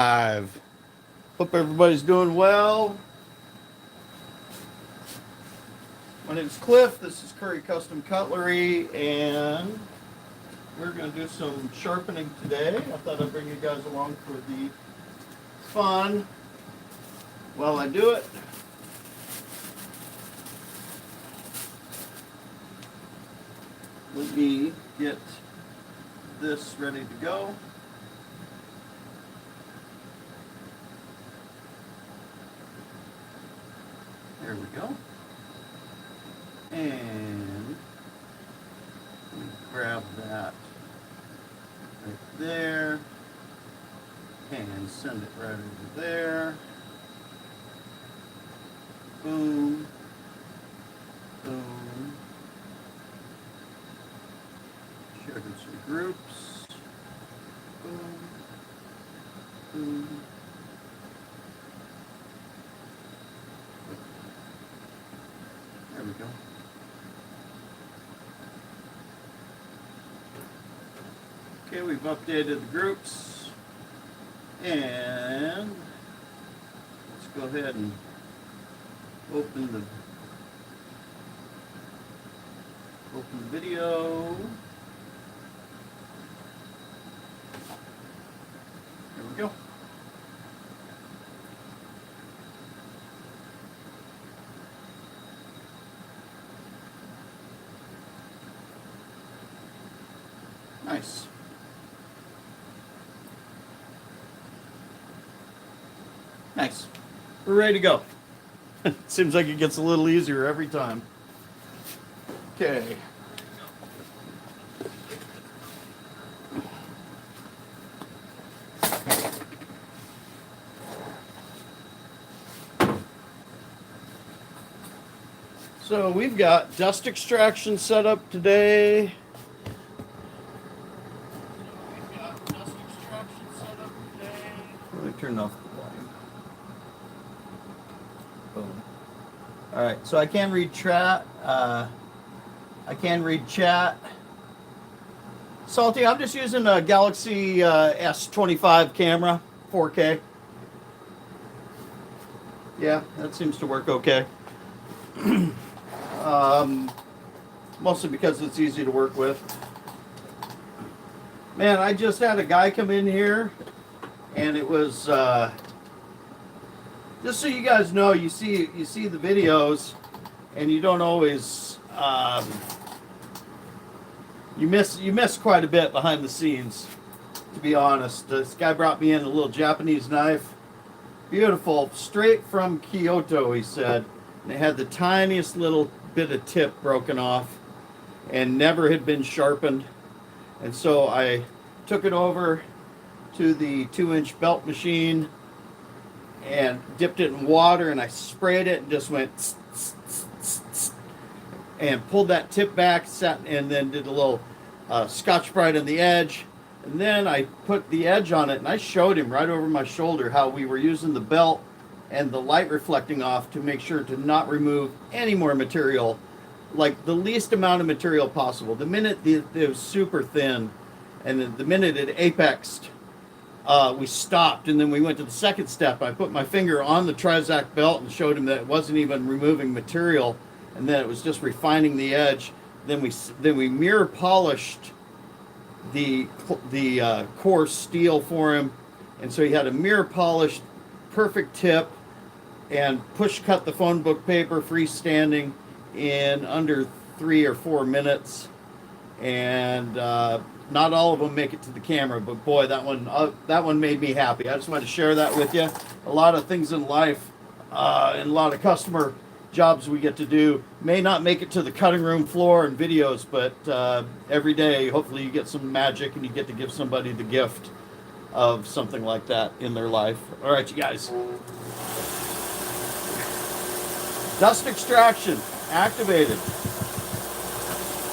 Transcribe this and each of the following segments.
Live. Hope everybody's doing well. My name is Cliff. This is Curry Custom Cutlery, and we're going to do some sharpening today. I thought I'd bring you guys along for the fun while I do it. Let me get this ready to go. There we go. And let me grab that right there and send it right over there. Boom. Boom. Share it in some groups. Boom. Boom. There we go. Okay, we've updated the groups, and let's go ahead and open the video. There we go. Nice. Nice. We're ready to go. Seems like it gets a little easier every time. Okay. So we've got dust extraction set up today. Let me turn off the volume. Boom. All right, so I can read chat. Salty, I'm just using a Galaxy S25 camera, 4K. Yeah, that seems to work okay. Mostly because it's easy to work with. Man, I just had a guy come in here, and it was just so you guys know, you see the videos, and you don't always you miss quite a bit behind the scenes. To be honest, this guy brought me in a little Japanese knife, beautiful, straight from Kyoto. He said, and it had the tiniest little bit of tip broken off, and never had been sharpened. And so I took it over to the 2-inch belt machine and dipped it in water, and I sprayed it and just went tss, tss, tss, tss, tss, and pulled that tip back, and then did a little Scotch-Brite on the edge. And then I put the edge on it, and I showed him right over my shoulder how we were using the belt and the light reflecting off to make sure to not remove any more material, like the least amount of material possible. The minute it was super thin, and the minute it apexed, we stopped, and then we went to the second step. I put my finger on the Trizac belt and showed him that it wasn't even removing material, and then it was just refining the edge. Then we mirror polished the coarse steel for him, and so he had a mirror polished, perfect tip, and push cut the phone book paper freestanding in under 3 or 4 minutes. And not all of them make it to the camera, but boy, that one made me happy. I just wanted to share that with you. A lot of things in life and a lot of customer jobs we get to do may not make it to the cutting room floor and videos, but every day, hopefully you get some magic and you get to give somebody the gift of something like that in their life. All right, you guys. Dust extraction activated.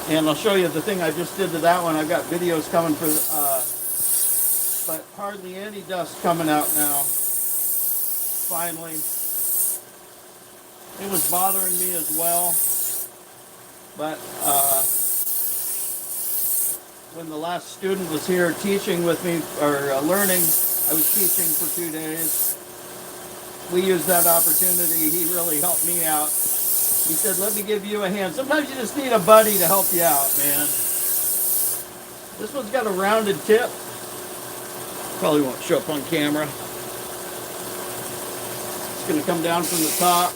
And I'll show you the thing I just did to that one. I've got videos coming for, but hardly any dust coming out now. Finally. It was bothering me as well. But when the last student was here teaching with me, or learning, I was teaching for 2 days. We used that opportunity. He really helped me out. He said, let me give you a hand. Sometimes you just need a buddy to help you out, man. This one's got a rounded tip. Probably won't show up on camera. It's going to come down from the top.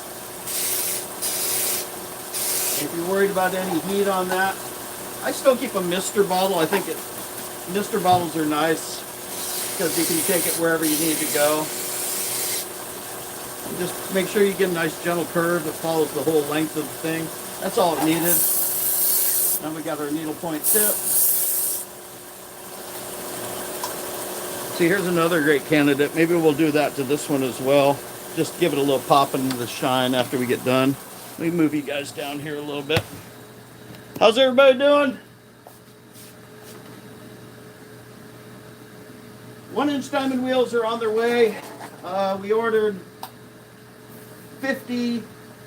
If you're worried about any heat on that, I still keep a mister bottle. I think mister bottles are nice because you can take it wherever you need to go. And just make sure you get a nice gentle curve that follows the whole length of the thing. That's all it needed. Now we got our needle point tip. See, here's another great candidate. Maybe we'll do that to this one as well. Just give it a little pop into the shine after we get done. Let me move you guys down here a little bit. How's everybody doing? 1-inch diamond wheels are on their way. We ordered 50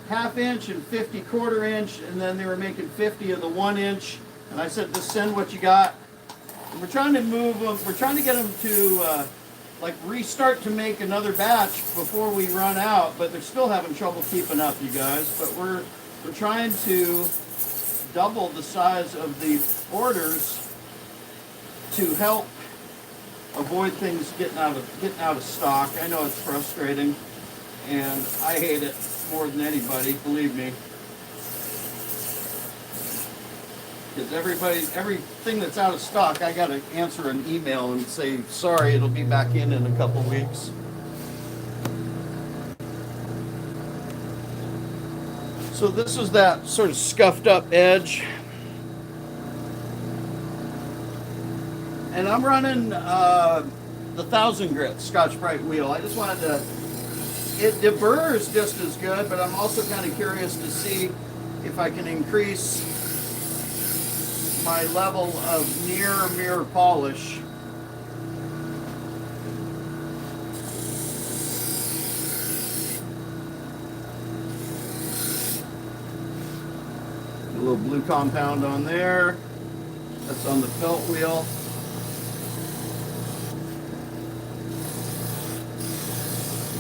half-inch and 50 quarter-inch, and then they were making 50 of the 1-inch. And I said, just send what you got. And we're trying to move them. We're trying to get them to like restart to make another batch before we run out. But they're still having trouble keeping up, you guys. But we're trying to double the size of the orders to help avoid things getting out of stock. I know it's frustrating, and I hate it more than anybody, believe me. Because everything that's out of stock, I got to answer an email and say, sorry, it'll be back in a couple weeks. So this is that sort of scuffed up edge. And I'm running the 1000 grit Scotch-Brite wheel. I just wanted to, it deburrs just as good, but I'm also kind of curious to see if I can increase my level of mirror polish. A little blue compound on there. That's on the felt wheel.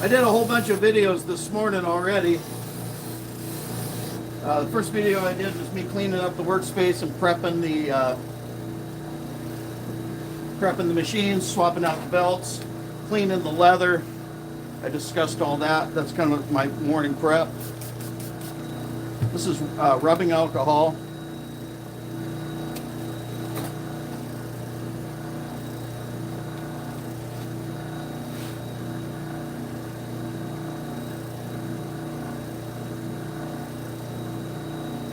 I did a whole bunch of videos this morning already. The first video I did was me cleaning up the workspace and prepping the machines, swapping out the belts, cleaning the leather. I discussed all that. That's kind of my morning prep. This is rubbing alcohol.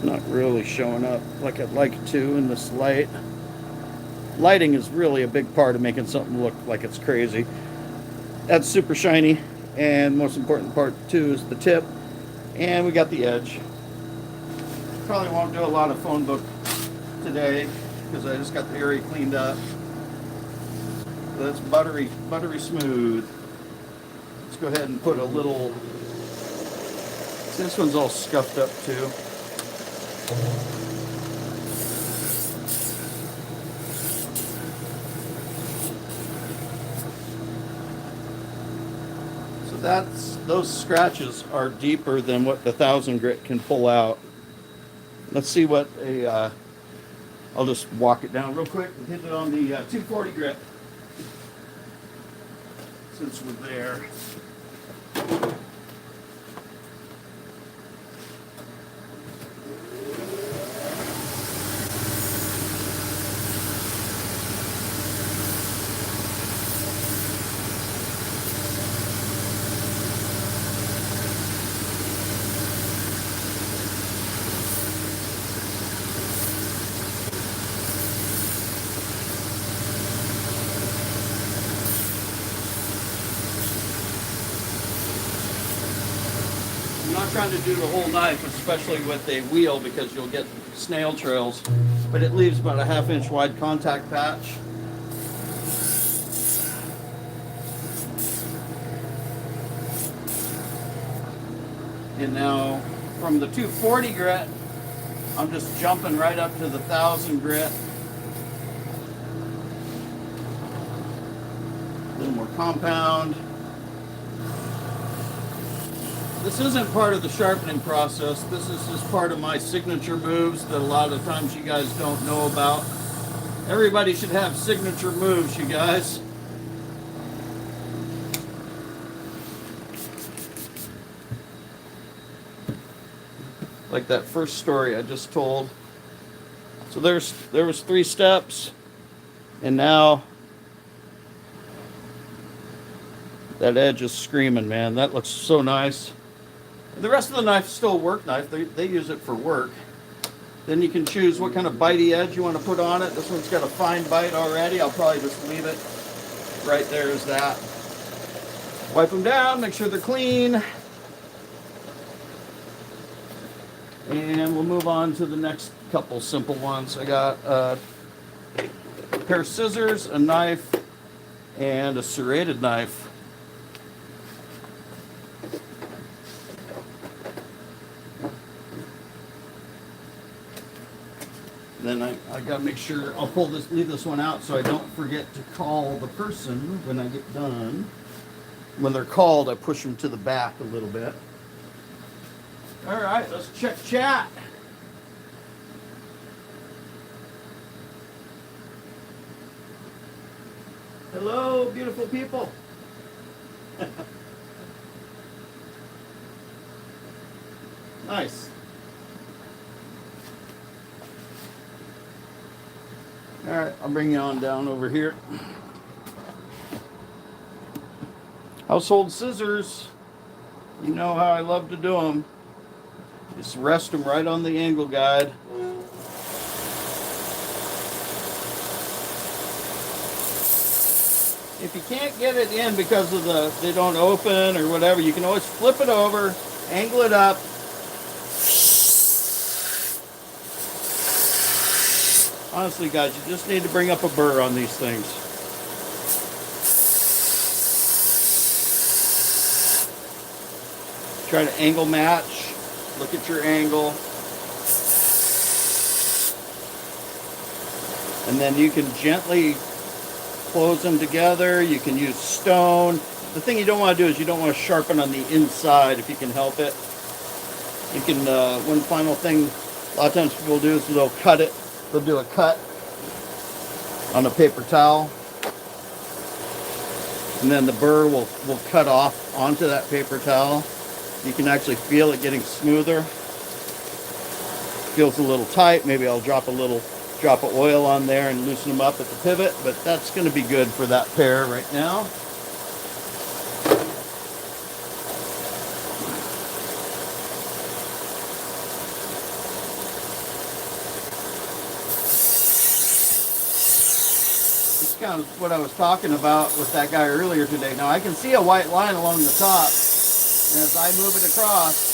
Not really showing up like I'd like it to in this light. Lighting is really a big part of making something look like it's crazy. That's super shiny, and most important part too is the tip, and we got the edge. Probably won't do a lot of phone book today because I just got the area cleaned up. So that's buttery smooth. Let's go ahead and put a little. See, this one's all scuffed up too. So those scratches are deeper than what the 1000 grit can pull out. Let's see what I'll just walk it down real quick and hit it on the 240 grit since we're there. I'm not trying to do the whole knife, especially with a wheel, because you'll get snail trails, but it leaves about a 1/2 inch wide contact patch. And now from the 240 grit, I'm just jumping right up to the 1000 grit. Then little more compound. This isn't part of the sharpening process. This is just part of my signature moves that a lot of times you guys don't know about. Everybody should have signature moves, you guys. Like that first story I just told. So there was 3 steps, and now that edge is screaming, man. That looks so nice. The rest of the knife is still a work knife. They use it for work. Then you can choose what kind of bitey edge you want to put on it. This one's got a fine bite already. I'll probably just leave it right there as that. Wipe them down, make sure they're clean. And we'll move on to the next couple simple ones. I got a pair of scissors, a knife, and a serrated knife. Then I gotta make sure I'll leave this one out so I don't forget to call the person when I get done. When they're called, I push them to the back a little bit. All right, let's check chat. Hello, beautiful people. Nice. All right, I'll bring you on down over here. Household scissors. You know how I love to do them. Just rest them right on the angle guide. If you can't get it in because of they don't open or whatever, you can always flip it over, angle it up. Honestly, guys, you just need to bring up a burr on these things. Try to angle match. Look at your angle. And then you can gently close them together. You can use stone. The thing you don't want to do is you don't want to sharpen on the inside if you can help it. You can, one final thing a lot of times people do is they'll cut it. They'll do a cut on a paper towel. And then the burr will cut off onto that paper towel. You can actually feel it getting smoother. Feels a little tight. Maybe I'll drop of oil on there and loosen them up at the pivot, but that's going to be good for that pair right now. It's kind of what I was talking about with that guy earlier today. Now I can see a white line along the top, and as I move it across,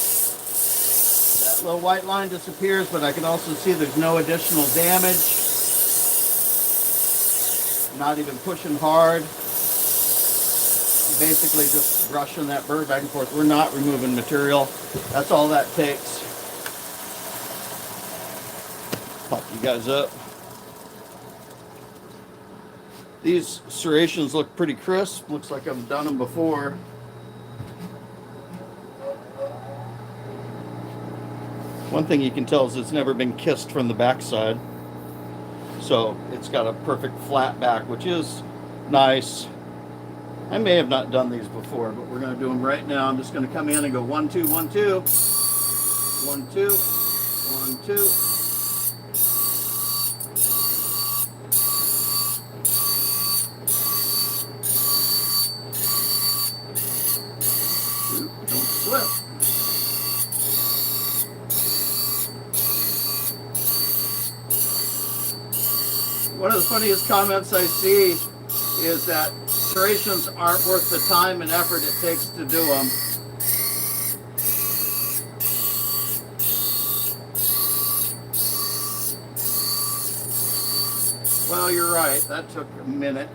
that little white line disappears, but I can also see there's no additional damage. Not even pushing hard. Basically just brushing that burr back and forth. We're not removing material. That's all that takes. Pop you guys up. These serrations look pretty crisp. Looks like I've done them before. One thing you can tell is it's never been kissed from the backside. So it's got a perfect flat back, which is nice. I may have not done these before, but we're going to do them right now. I'm just going to come in and go 1, 2, 1, 2. 1, 2, 1, 2. Oop, don't slip. One of the funniest comments I see is that serrations aren't worth the time and effort it takes to do them. Well, you're right. That took a minute.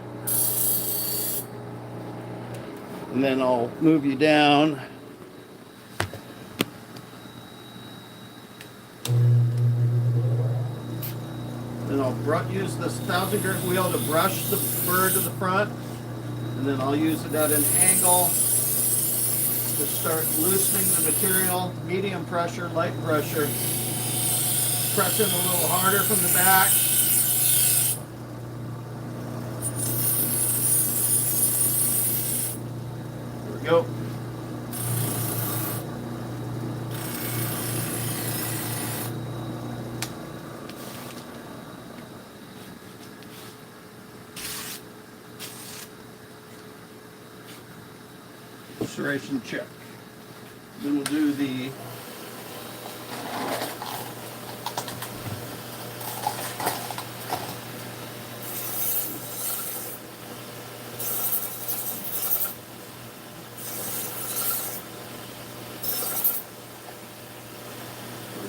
And then I'll move you down. Then I'll use this 1000 grit wheel to brush the burr to the front. And then I'll use it at an angle to start loosening the material. Medium pressure, light pressure. Press in a little harder from the back. There we go. Serration check. Then we'll do the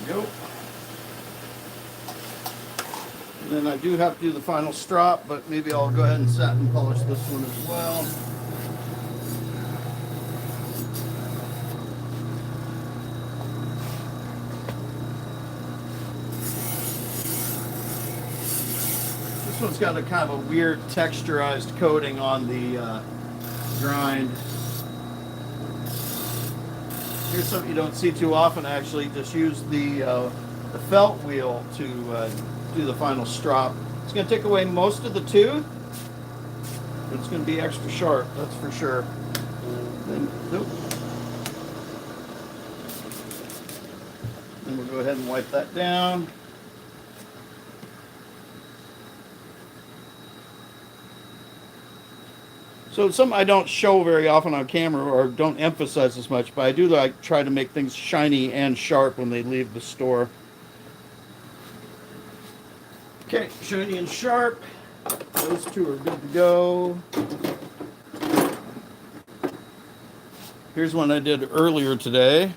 go. And then I do have to do the final strop, but maybe I'll go ahead and satin polish this one as well. This one's got a kind of a weird texturized coating on the grind. Here's something you don't see too often. I actually just use the felt wheel to do the final strop. It's going to take away most of the tooth, but it's going to be extra sharp, that's for sure. Then we'll go ahead and wipe that down. So it's something I don't show very often on camera or don't emphasize as much, but I do like try to make things shiny and sharp when they leave the store. Okay, shiny and sharp. Those two are good to go. Here's one I did earlier today.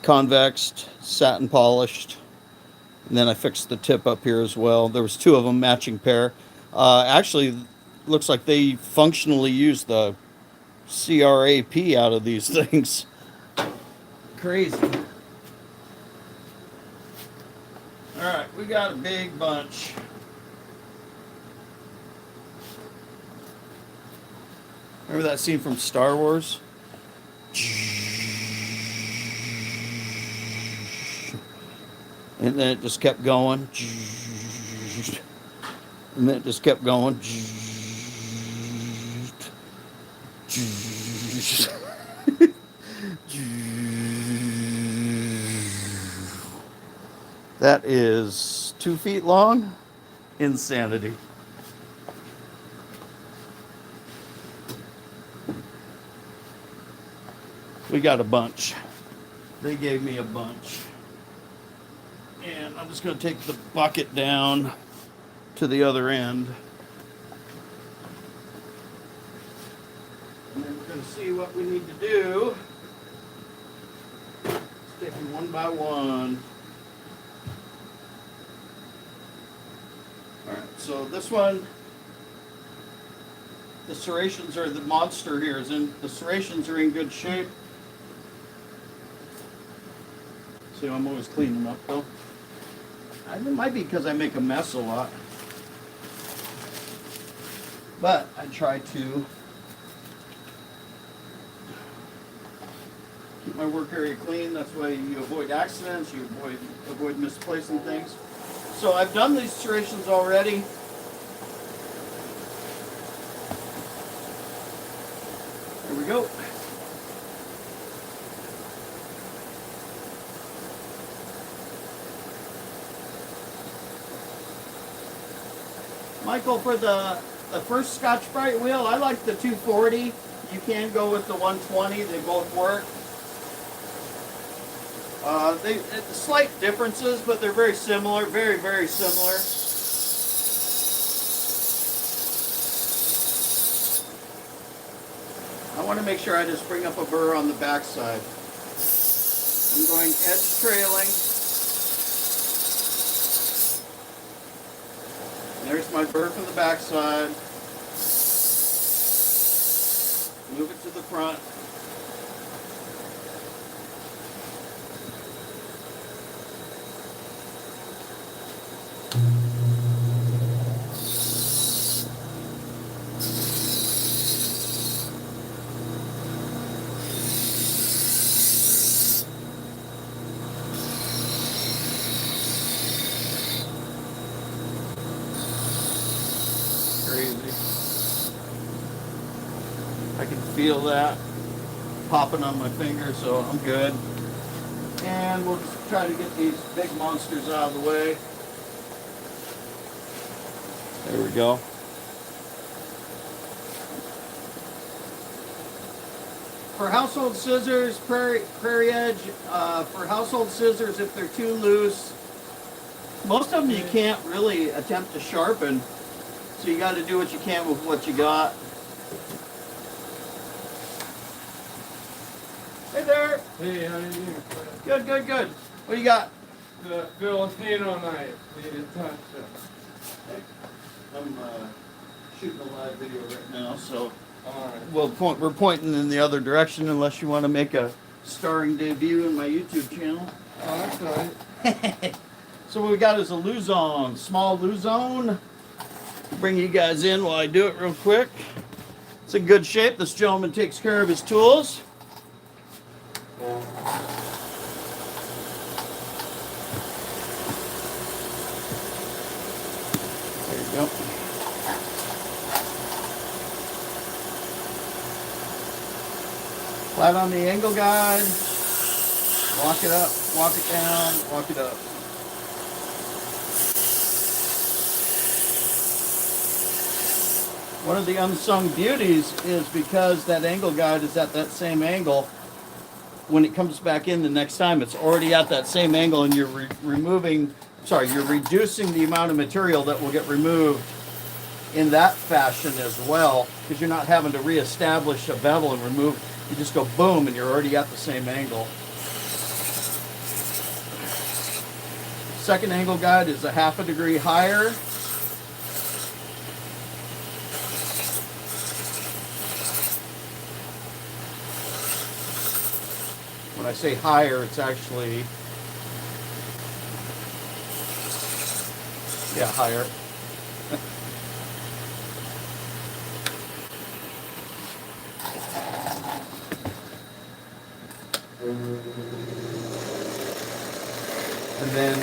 Convexed, satin polished. And then I fixed the tip up here as well. There was two of them, matching pair. Actually, looks like they functionally use the CRAP out of these things. Crazy. All right, we got a big bunch. Remember that scene from Star Wars? And then it just kept going. And then it just kept going. That is 2 feet long. Insanity. We got a bunch. They gave me a bunch. And I'm just going to take the bucket down to the other end. And then we're going to see what we need to do. Just taking one by one. Alright, so this one, the serrations are, the monster here is in, the serrations are in good shape. See, I'm always cleaning up though. It might be because I make a mess a lot. But I try to keep my work area clean. That's why you avoid accidents, you avoid misplacing things. So I've done these serrations already. There we go. Michael, for the first Scotch-Brite wheel, I like the 240. You can go with the 120. They both work. Slight differences, but they're very similar. Very, very similar. I want to make sure I just bring up a burr on the back side. I'm going edge trailing. There's my burr from the back side. Move it to the front. Crazy. I can feel that popping on my finger, so I'm good. And we'll just try to get these big monsters out of the way. There we go. For household scissors, prairie edge, for household scissors, if they're too loose, most of them you can't really attempt to sharpen. So you got to do what you can with what you got. Hey there. Hey, how you doing? Good, good, good. What do you got? The Filipino knife. Need to touch it. I'm shooting a live video right now, so Alright. we're pointing in the other direction unless you want to make a starring debut in my YouTube channel. Oh, that's alright. So what we got is a Luzon, small Luzon. Bring you guys in while I do it real quick. It's in good shape. This gentleman takes care of his tools. There you go. Flat on the angle guide. Walk it up, walk it down, walk it up. One of the unsung beauties is because that angle guide is at that same angle, when it comes back in the next time, it's already at that same angle, and you're you're reducing the amount of material that will get removed in that fashion as well, because you're not having to reestablish a bevel and remove. You just go boom, and you're already at the same angle. Second angle guide is a ½ degree higher. When I say higher, it's actually, yeah, higher. And then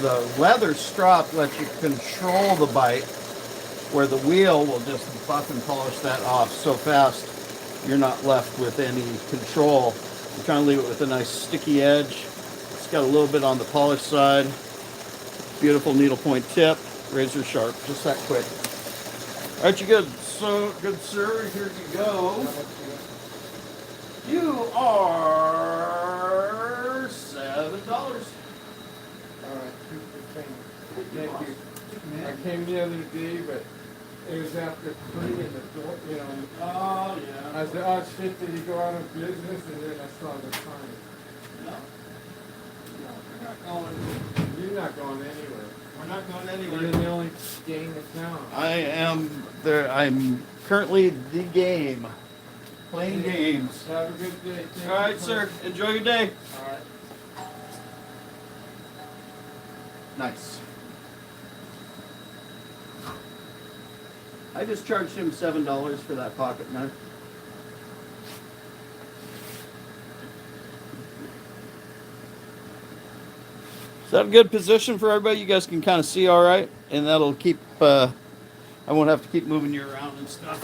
the leather strop lets you control the bite, where the wheel will just buff and polish that off so fast you're not left with any control. I'm trying to leave it with a nice sticky edge. It's got a little bit on the polished side. Beautiful needlepoint tip, razor sharp, just that quick. Aren't you good? So good, sir. Here you go. You are $7. Alright, thank you. I came the other day, but it was after 3 in the door, you know. Oh yeah. I said, oh shit, did he go out of business? And then I saw the sign. No. No, we're not going. You're not going anywhere. We're not going You're anywhere. the only gang in town. I am there. I'm currently the game. Playing games. Have a good day. All right, sir. Enjoy your day. Alright. Nice. I just charged him $7 for that pocket knife. Is that a good position for everybody? You guys can kind of see all right, and that'll keep, I won't have to keep moving you around and stuff.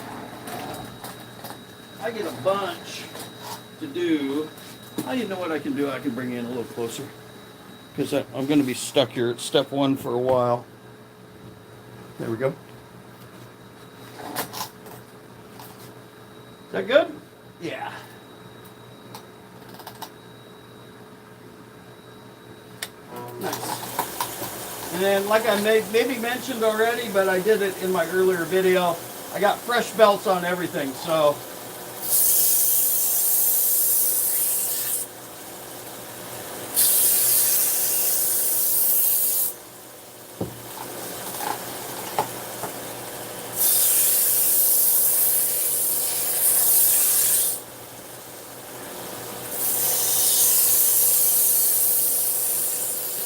I get a bunch to do. You know what I can do? I can bring you in a little closer, because I'm going to be stuck here at step 1 for a while. There we go. Is that good? Yeah. Nice. And then, like I maybe mentioned already, but I did it in my earlier video, I got fresh belts on everything, so.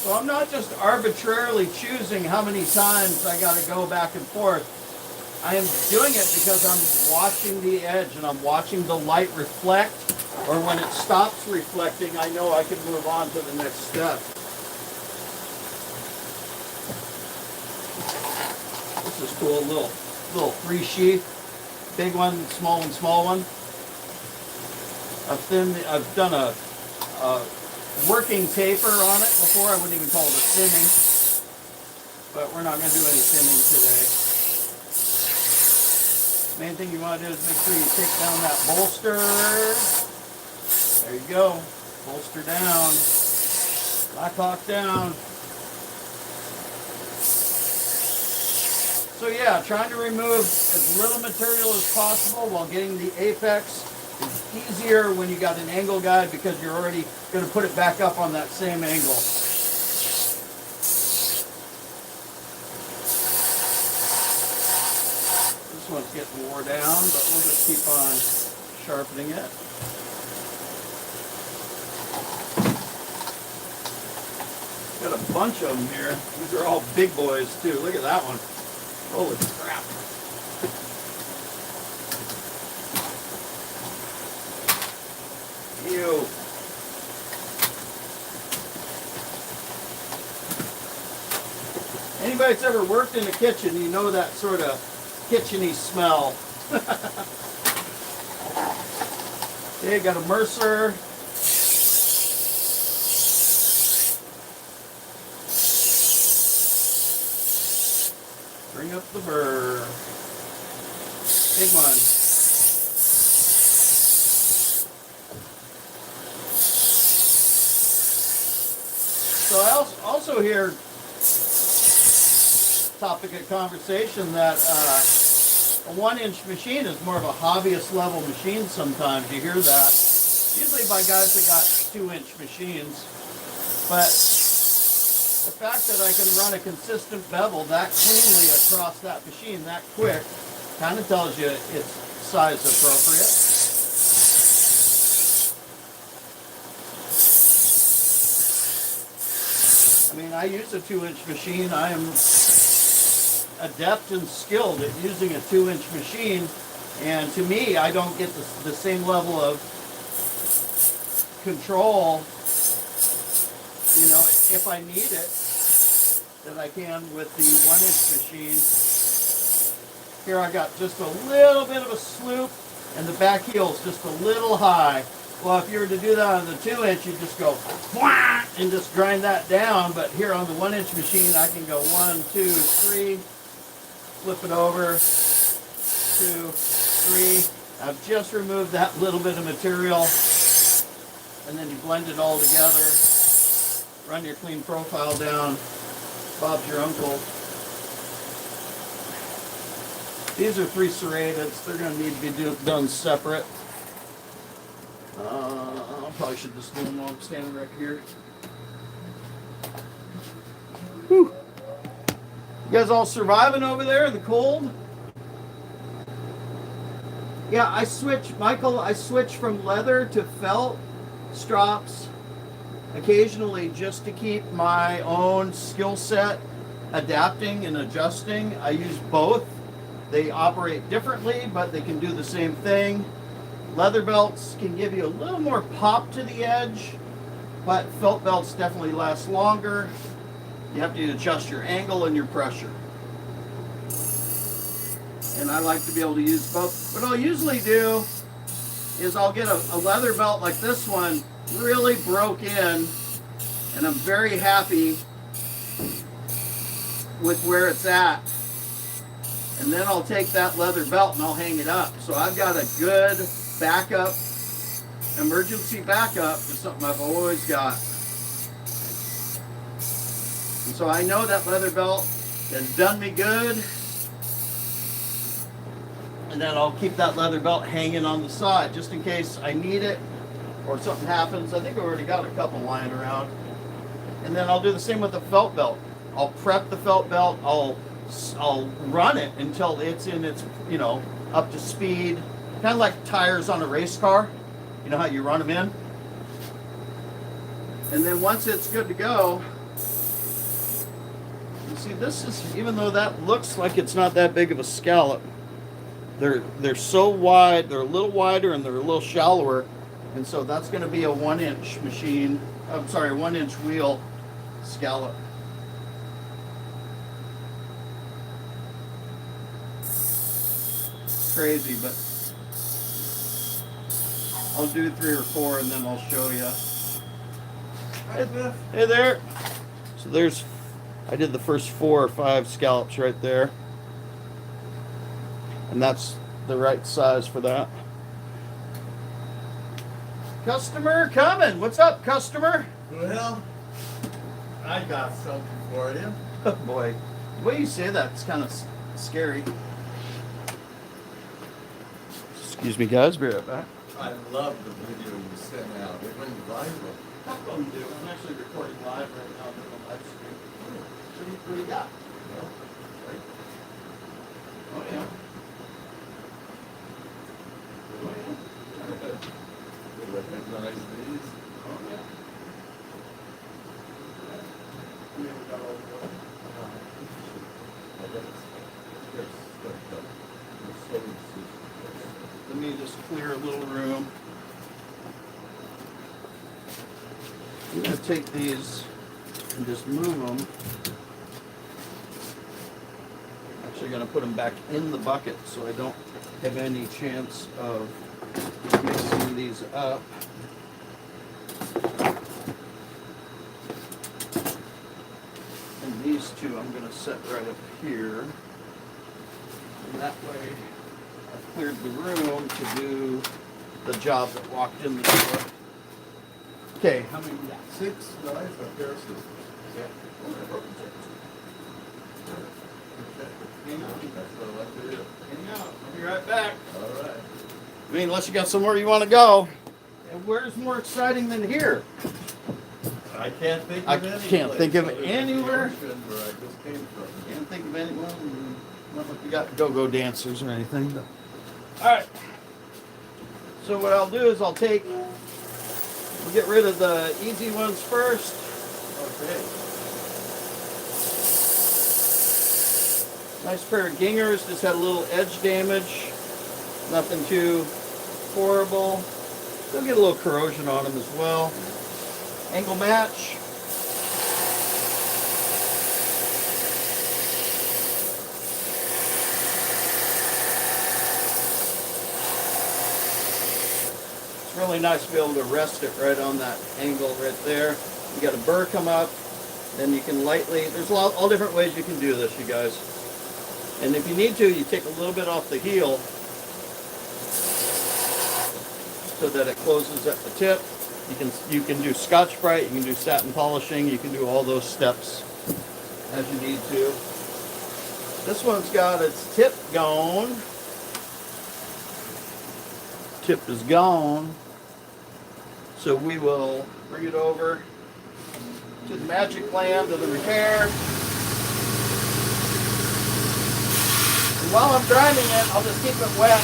So I'm not just arbitrarily choosing how many times I got to go back and forth. I am doing it because I'm watching the edge and I'm watching the light reflect, or when it stops reflecting, I know I can move on to the next step. This is cool, little three sheath, big one, small one, small one. I've done a working taper on it before. I wouldn't even call it a thinning, but we're not going to do any thinning today. Main thing you want to do is make sure you take down that bolster. There you go. Bolster down. Black hawk down. So yeah, trying to remove as little material as possible while getting the apex is easier when you got an angle guide because you're already going to put it back up on that same angle. This one's getting wore down, but we'll just keep on sharpening it. Got a bunch of them here. These are all big boys too. Look at that one. Holy crap. Ew. Anybody that's ever worked in the kitchen, you know that sort of kitchen-y smell. Okay, got a Mercer. Bring up the burr. Big one. So I also hear topic of conversation that a 1-inch machine is more of a hobbyist level machine sometimes. You hear that. Usually by guys that got 2-inch machines. But the fact that I can run a consistent bevel that cleanly across that machine that quick kind of tells you it's size appropriate. I mean, I use a 2-inch machine. I am adept and skilled at using a 2-inch machine, and to me, I don't get the same level of control, you know, if I need it, that I can with the 1-inch machine. Here I got just a little bit of a sloop, and the back heel is just a little high. Well, if you were to do that on the 2-inch, you just go whack and just grind that down. But here on the 1-inch machine, I can go 1, 2, 3, flip it over, 2, 3. I've just removed that little bit of material, and then you blend it all together. Run your clean profile down. Bob's your uncle. These are 3 serrated. They're going to need to be done separate. I probably should just do them while I'm standing right here. Whew. You guys all surviving over there in the cold? Yeah, I switch from leather to felt strops occasionally just to keep my own skill set adapting and adjusting. I use both. They operate differently, but they can do the same thing. Leather belts can give you a little more pop to the edge, but felt belts definitely last longer. You have to adjust your angle and your pressure. And I like to be able to use both. What I'll usually do is I'll get a leather belt like this one, really broke in, and I'm very happy with where it's at. And then I'll take that leather belt and I'll hang it up. So I've got a good backup, emergency backup is something I've always got. And so I know that leather belt has done me good. And then I'll keep that leather belt hanging on the side just in case I need it or something happens. I think I've already got a couple lying around. And then I'll do the same with the felt belt. I'll prep the felt belt. I'll run it until it's in its, you know, up to speed. Kind of like tires on a race car. You know how you run them in? And then once it's good to go, you see this is, even though that looks like it's not that big of a scallop, They're so wide, they're a little wider and they're a little shallower, and so that's going to be a 1-inch machine. I'm sorry, 1-inch wheel scallop. Crazy, but I'll do 3 or 4 and then I'll show you. Hey there. So there's, I did the first 4 or 5 scallops right there. And that's the right size for that. Customer coming. What's up, customer? Well, I got something for you. Oh boy. The way you say that, it's kind of scary. Excuse me, guys. Be right back. I love the video you sent out. It went viral. How come do? I'm actually recording live right now on the live stream. What do you got? Well, right? Oh yeah. Oh yeah. You recognize these? Oh yeah. We haven't got all the way. I guess there's the sewing scissors. Let me just clear a little room. I'm going to take these and just move them. Actually going to put them back in the bucket so I don't have any chance of mixing these up. And these two I'm going to set right up here. And that way I've cleared the room to do the job that walked in the door. Okay, how many we got? 6 knives, a pair of scissors. Yeah. Okay. Hang on. That's what I like to do. Hang out. I'll be right back. All right. I mean, unless you got somewhere you want to go. And where's more exciting than here? I can't think of I any can't place think of other than the anywhere. ocean where I just came from. Can't think of any. Well, not like you got go-go dancers or anything. But. All right. So what I'll do is I'll take. We'll get rid of the easy ones first. Okay. Nice pair of gingers. Just had a little edge damage. Nothing too horrible. They'll get a little corrosion on them as well. Angle match. It's really nice to be able to rest it right on that angle right there. You got a burr come up, then you can lightly, there's all different ways you can do this, you guys. And if you need to, you take a little bit off the heel so that it closes at the tip. You can do Scotch-Brite, you can do satin polishing, you can do all those steps as you need to. This one's got its tip gone. Tip is gone. So we will bring it over to the magic land of the repair. And while I'm grinding it, I'll just keep it wet.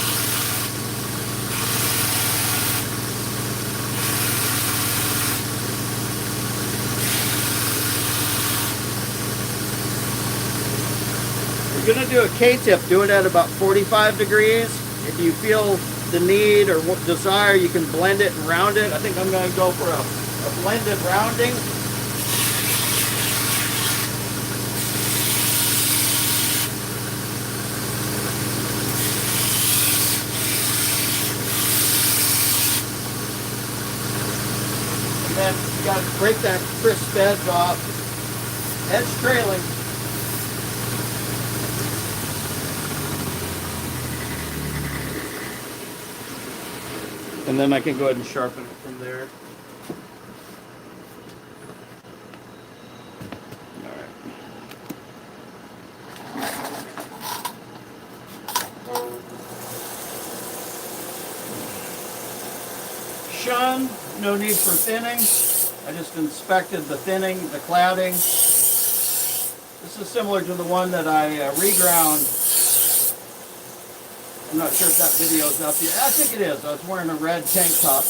If you're going to do a K-tip, do it at about 45 degrees. If you feel the need or desire, you can blend it and round it. I think I'm going to go for a blended rounding. And then you got to break that crisp edge off. Edge trailing. And then I can go ahead and sharpen it from there. Shun, no need for thinning. I just inspected the thinning, the cladding. This is similar to the one that I reground. I'm not sure if that video is up yet. I think it is. I was wearing a red tank top.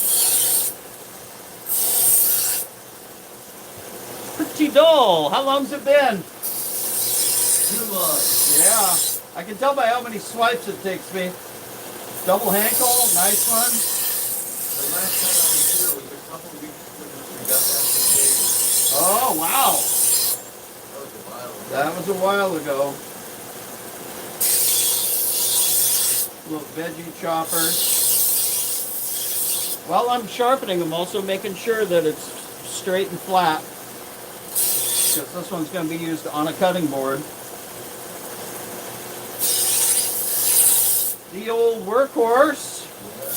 Pretty dull. How long's it been? Too long. Yeah. I can tell by how many swipes it takes me. Double Hankel, nice one. The last time I was here was a couple of weeks when we got that from David. Oh, wow. That was a while ago. That was a while ago. Little veggie chopper. While I'm sharpening, I'm also making sure that it's straight and flat, because this one's going to be used on a cutting board. The old workhorse. At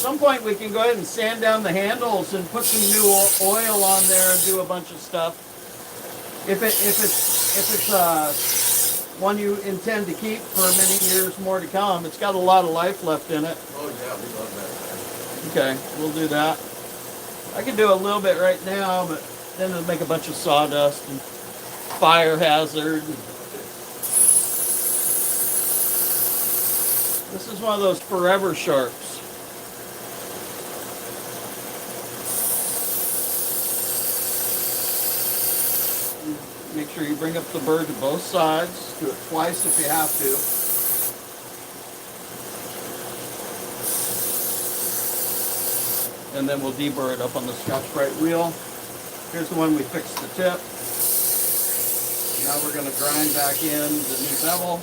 some point we can go ahead and sand down the handles and put some new oil on there and do a bunch of stuff. If it's one you intend to keep for many years more to come, it's got a lot of life left in it. Oh yeah, we love that. Okay, we'll do that. I can do a little bit right now, but then it'll make a bunch of sawdust and fire hazard. This is one of those forever sharps. Make sure you bring up the burr to both sides. Do it twice if you have to. And then we'll deburr it up on the Scotch-Brite wheel. Here's the one we fixed the tip. Now we're going to grind back in the new bevel.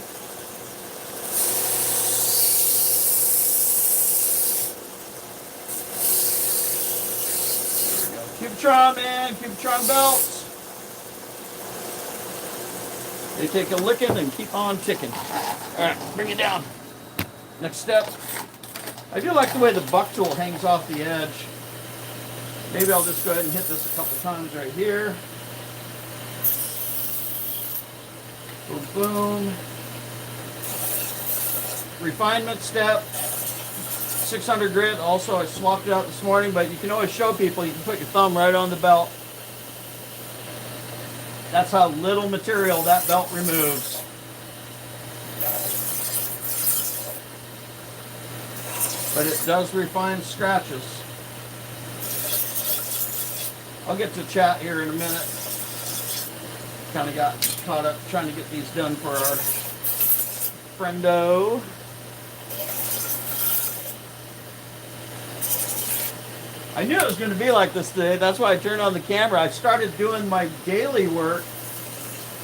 There we go. Cubitron, man. Cubitron belts. They take a licking and keep on ticking. All right, bring it down. Next step. I do like the way the buck tool hangs off the edge. Maybe I'll just go ahead and hit this a couple times right here. Boom, boom. Refinement step. 600 grit. Also, I swapped it out this morning, but you can always show people you can put your thumb right on the belt. That's how little material that belt removes. But it does refine scratches. I'll get to chat here in a minute. Kind of got caught up trying to get these done for our friendo. I knew it was going to be like this today. That's why I turned on the camera. I started doing my daily work,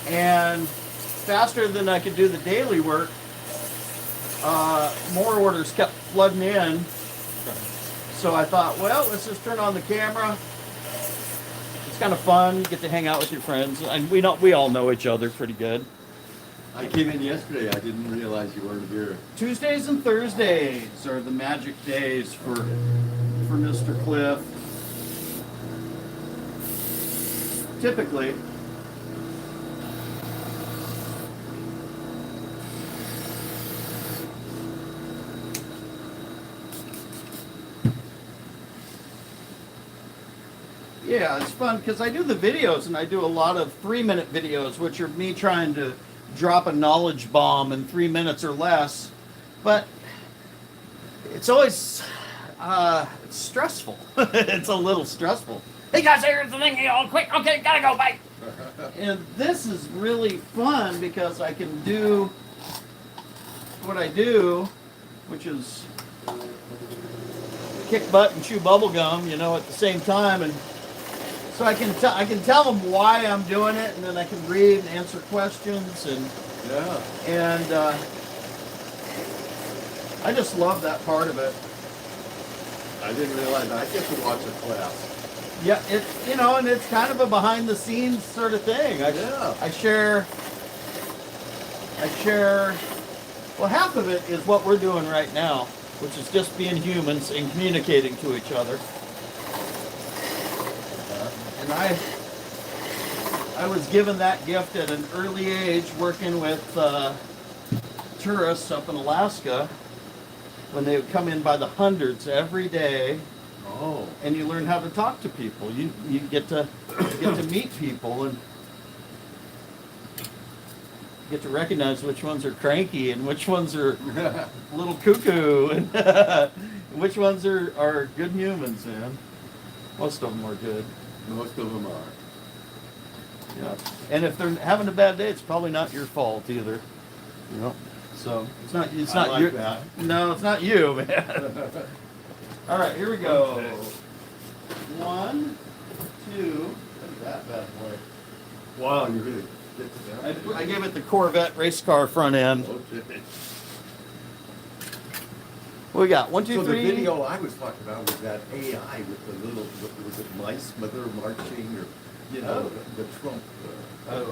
and faster than I could do the daily work, more orders kept flooding in. So I thought, well, let's just turn on the camera. It's kind of fun. You get to hang out with your friends, and we all know each other pretty good. I came in yesterday. I didn't realize you weren't here. Tuesdays and Thursdays are the magic days for Mr. Cliff. Typically. Yeah, it's fun because I do the videos, and I do a lot of 3-minute videos, which are me trying to drop a knowledge bomb in 3 minutes or less. But it's always it's stressful. It's a little stressful. Hey guys, here's the thing, all quick. Okay, gotta go, bye. And this is really fun because I can do what I do, which is kick butt and chew bubble gum, you know, at the same time, and so I can tell them why I'm doing it, and then I can read and answer questions, and I just love that part of it. I didn't realize I get to watch a class. Yeah, and it's kind of a behind the scenes sort of thing. I share. Well, half of it is what we're doing right now, which is just being humans and communicating to each other. And I was given that gift at an early age, working with tourists up in Alaska, when they would come in by the hundreds every day. Oh. And you learn how to talk to people. You get to meet people and get to recognize which ones are cranky and which ones are a little cuckoo and which ones are good humans, man. Most of them are good. Most of them are. Yeah. And if they're having a bad day, it's probably not your fault either. You know. So it's not I like your that. No, it's not you, man. All right, here we go. Okay. 1, 2. Look at that bad boy. Wow, you really get to that. I gave it the Corvette race car front end. Okay. What we got? 1, 2, So 3. the video I was talking about was that AI with the little, was it mice, whether marching or, you know, the Trump. Oh, I don't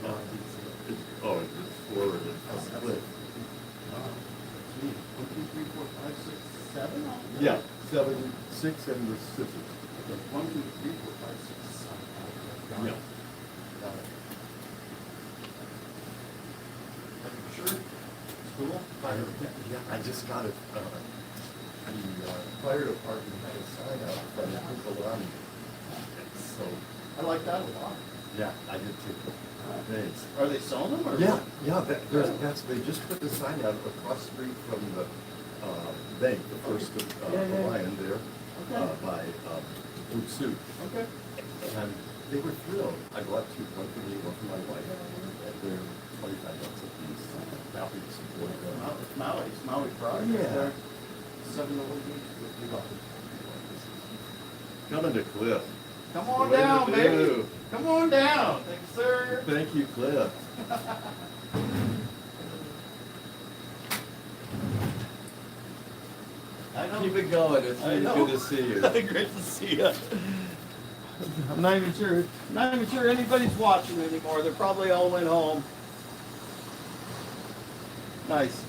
know. It's forward. A split. 1, 2, 3, 4, 5, 6, 7. Yeah, 7, 6, and the scissors. 1, 2, 3, 4, 5, 6, 7. Got it. Yeah. Got it. Sure. It's cool. Yeah, I just got it. The fire department had a sign out from the people on. So, I like that a lot. yeah, I did too. Thanks. Are they selling them? Or Yeah, they just put the sign out across the street from the bank, the first Lion there, Okay. by Food Soup. Okay. And they were thrilled. I bought 2, one for me, one for my wife. And they're $25 a piece. Happy to support them. It's Maui product. Yeah. They're $7 Coming to Cliff. Come on Way to down, baby. do. Come on down. Thank you, sir. Thank you, Cliff. I know. Keep it going. It's I really know. good to see you. Great to see you. I'm not even sure anybody's watching anymore. They probably all went home. Nice.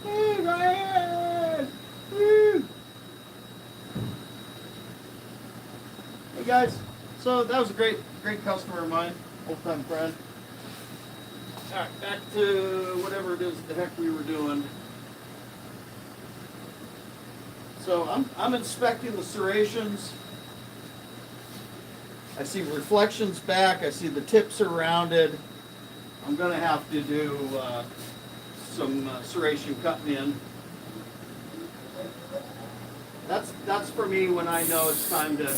Hey, Ryan! Woo! Hey guys, so that was a great customer of mine, old-time friend. All right, back to whatever it is the heck we were doing. So I'm inspecting the serrations. I see reflections back. I see the tips are rounded. I'm gonna have to do some serration cutting in. That's for me when I know it's time to.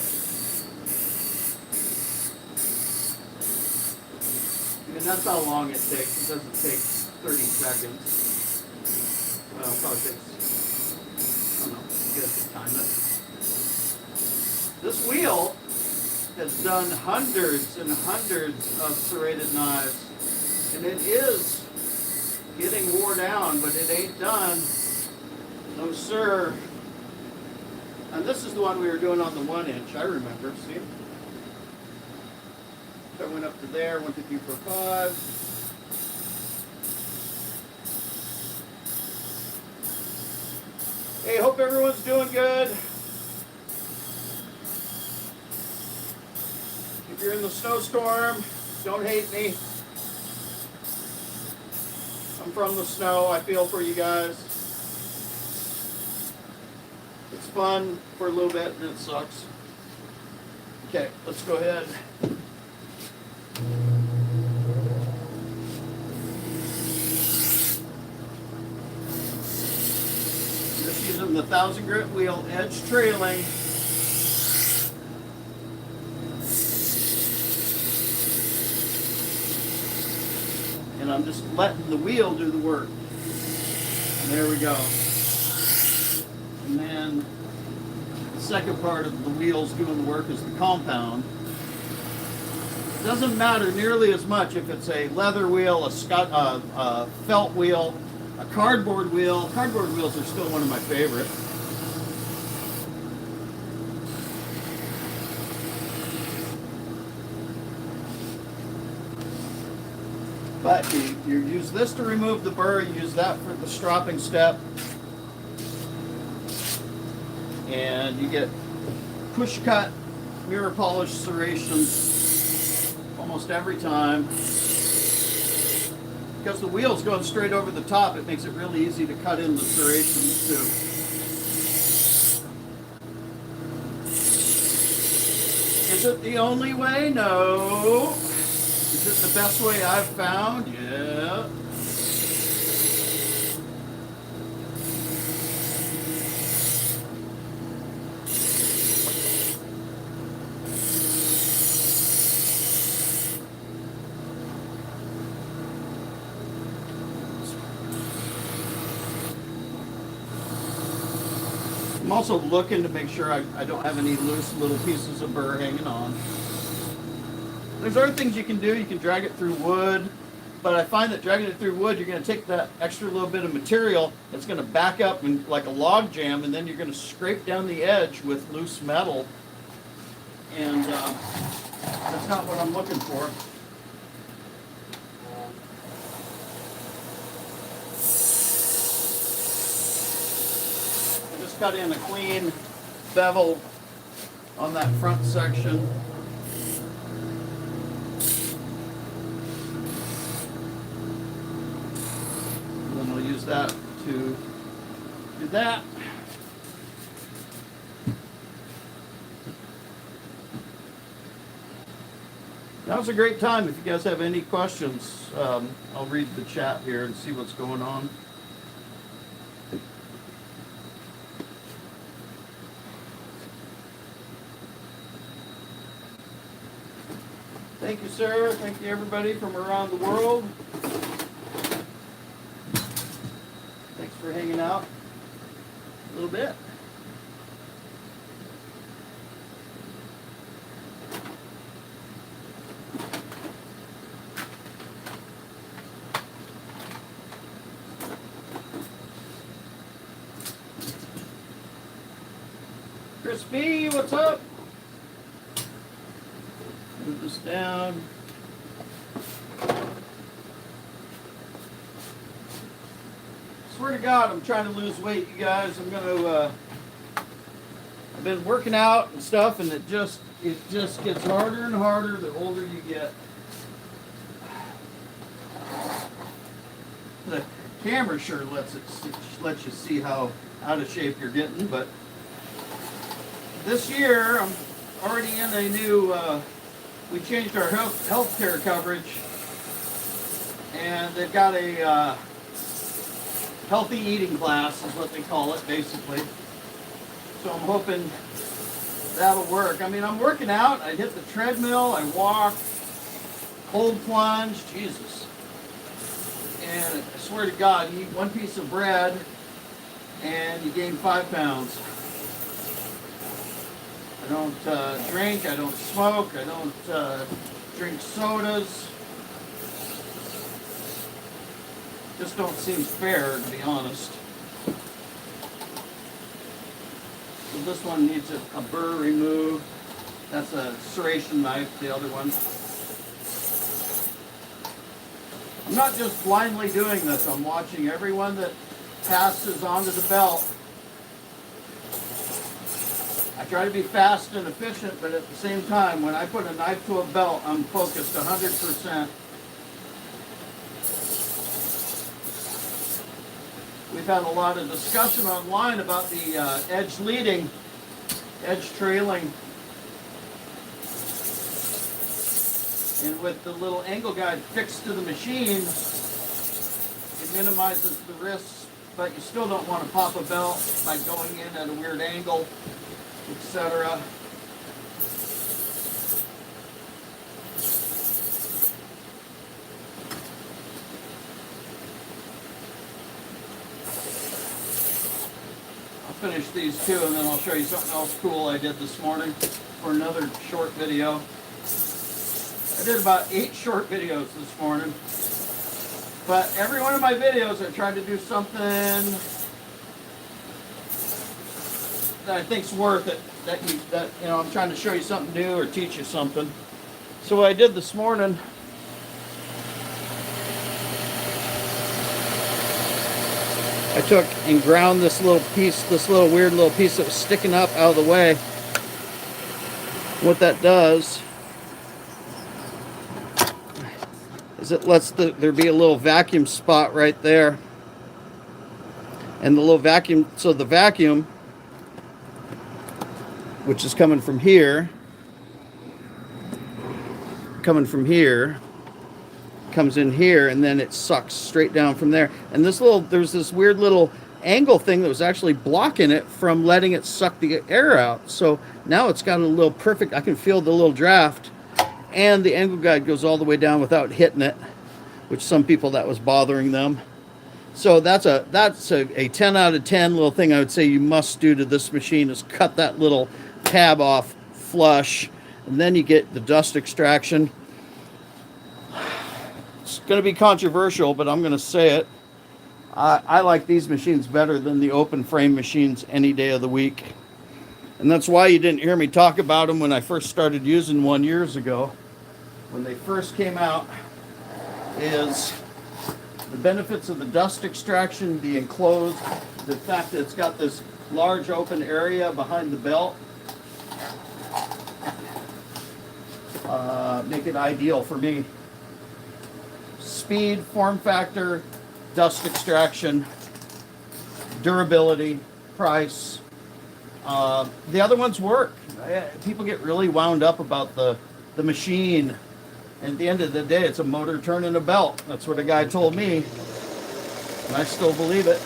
And that's how long it takes. It doesn't take 30 seconds. Well, it probably takes, I don't know, I guess time it. This wheel has done hundreds and hundreds of serrated knives. And it is getting wore down, but it ain't done. No, sir. And this is the one we were doing on the 1 inch, I remember, see? I went up to there, 1, 2, 3, 4, 5. Hey, hope everyone's doing good. If you're in the snowstorm, don't hate me. I'm from the snow, I feel for you guys. It's fun for a little bit and it sucks. Okay, let's go ahead. Just using the 1000 grit wheel, edge trailing. And I'm just letting the wheel do the work. And there we go. And then the second part of the wheels doing the work is the compound. It doesn't matter nearly as much if it's a leather wheel, a felt wheel, a cardboard wheel. Cardboard wheels are still one of my favorite. But you use this to remove the burr, you use that for the stropping step. And you get push cut, mirror polish serrations almost every time. Because the wheel's going straight over the top, it makes it really easy to cut in the serrations too. Is it the only way? No. Is it the best way I've found? Yeah. also looking to make sure I don't have any loose little pieces of burr hanging on. There's other things you can do. You can drag it through wood, but I find that dragging it through wood, you're going to take that extra little bit of material that's going to back up and, like a log jam, and then you're going to scrape down the edge with loose metal, and that's not what I'm looking for. I just cut in a clean bevel on that front section. And then I'll use that to do that. That was a great time. If you guys have any questions, I'll read the chat here and see what's going on. Thank you, sir. Thank you, everybody from around the world. Thanks for hanging out a little bit. Chris B, what's up? Move this down. Swear to God, I'm trying to lose weight, you guys. I've been working out and stuff, and it just gets harder and harder the older you get. The camera sure lets you see how out of shape you're getting, but this year I'm already in a new. We changed our health care coverage, and they've got a healthy eating class, is what they call it, basically. So I'm hoping that'll work. I mean, I'm working out. I hit the treadmill. I walk, cold plunge, Jesus. And I swear to God, you eat one piece of bread, and you gain 5 pounds. I don't drink, I don't smoke, I don't drink sodas. Just don't seem fair, to be honest. So this one needs a burr removed. That's a serration knife, the other one. I'm not just blindly doing this, I'm watching everyone that passes onto the belt. I try to be fast and efficient, but at the same time, when I put a knife to a belt, I'm focused 100%. We've had a lot of discussion online about the edge leading, edge trailing. And with the little angle guide fixed to the machine, it minimizes the risks, but you still don't want to pop a belt by going in at a weird angle, etc. I'll finish these two, and then I'll show you something else cool I did this morning for another short video. I did about 8 short videos this morning, but every one of my videos I tried to do something that I think's worth it. That you know, I'm trying to show you something new or teach you something. So what I did this morning, I took and ground this little piece, this little weird little piece that was sticking up out of the way. What that does is it lets there be a little vacuum spot right there. And the little vacuum, so the vacuum, which is coming from here, comes in here, and then it sucks straight down from there. And there's this weird little angle thing that was actually blocking it from letting it suck the air out. So now it's got a little perfect, I can feel the little draft, and the angle guide goes all the way down without hitting it, which some people, that was bothering them. So that's a 10 out of 10 little thing I would say you must do to this machine is cut that little tab off flush, and then you get the dust extraction. It's going to be controversial, but I'm going to say it. I like these machines better than the open frame machines any day of the week. And that's why you didn't hear me talk about them when I first started using one years ago. When they first came out, is the benefits of the dust extraction, the enclosed, the fact that it's got this large open area behind the belt, make it ideal for me. Speed, form factor, dust extraction, durability, price. The other ones work. People get really wound up about the machine. And at the end of the day, it's a motor turning a belt. That's what a guy told me. And I still believe it.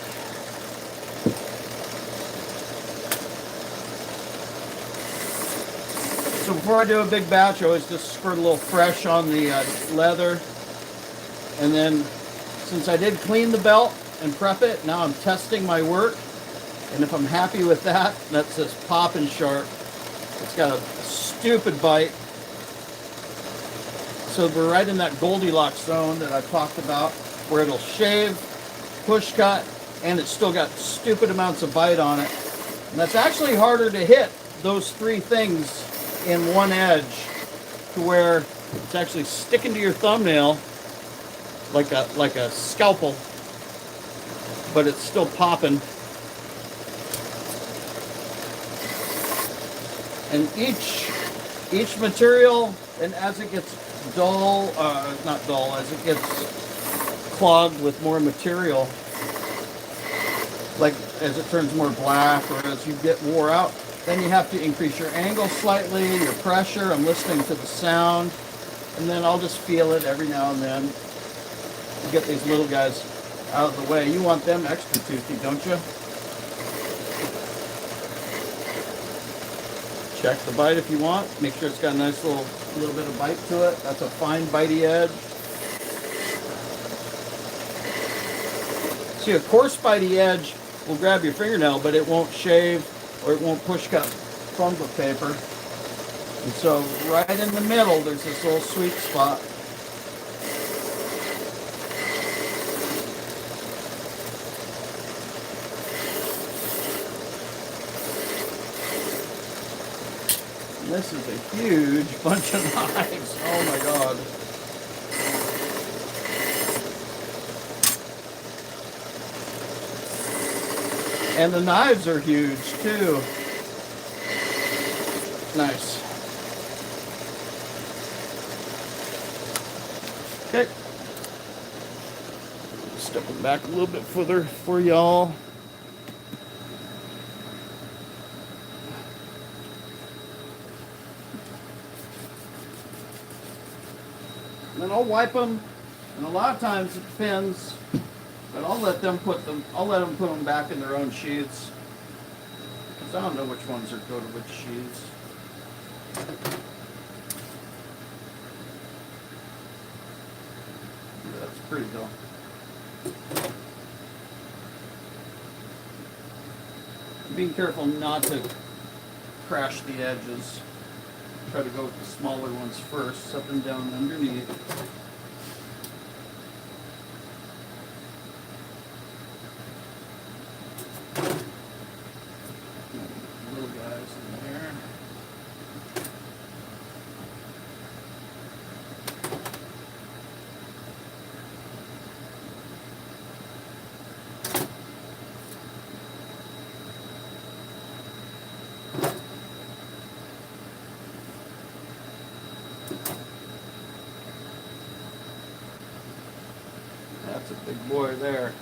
So before I do a big batch, I always just squirt a little fresh on the leather. And then, since I did clean the belt and prep it, now I'm testing my work. And if I'm happy with that, that's just popping sharp. It's got a stupid bite. So we're right in that Goldilocks zone that I've talked about, where it'll shave, push cut, and it's still got stupid amounts of bite on it. And that's actually harder to hit those three things in one edge, to where it's actually sticking to your thumbnail like a scalpel, but it's still popping. And each material, and as it gets dull, not dull, as it gets clogged with more material, like as it turns more black or as you get wore out, then you have to increase your angle slightly, your pressure. I'm listening to the sound, and then I'll just feel it every now and then. You get these little guys out of the way. You want them extra toothy, don't you? Check the bite if you want. Make sure it's got a nice little bit of bite to it. That's a fine bitey edge. See, a coarse bitey edge will grab your fingernail, but it won't shave or it won't push cut foam book paper. And so right in the middle, there's this little sweet spot. This is a huge bunch of knives. Oh my God. And the knives are huge too. Nice. Okay. Step them back a little bit further for y'all. Then I'll wipe them, and a lot of times it depends, but I'll let them put them back in their own sheaths, because I don't know which ones are go to which sheaths. Yeah, that's pretty dull. Being careful not to crash the edges. Try to go with the smaller ones first, up and down underneath. Little guys in there. That's a big boy there.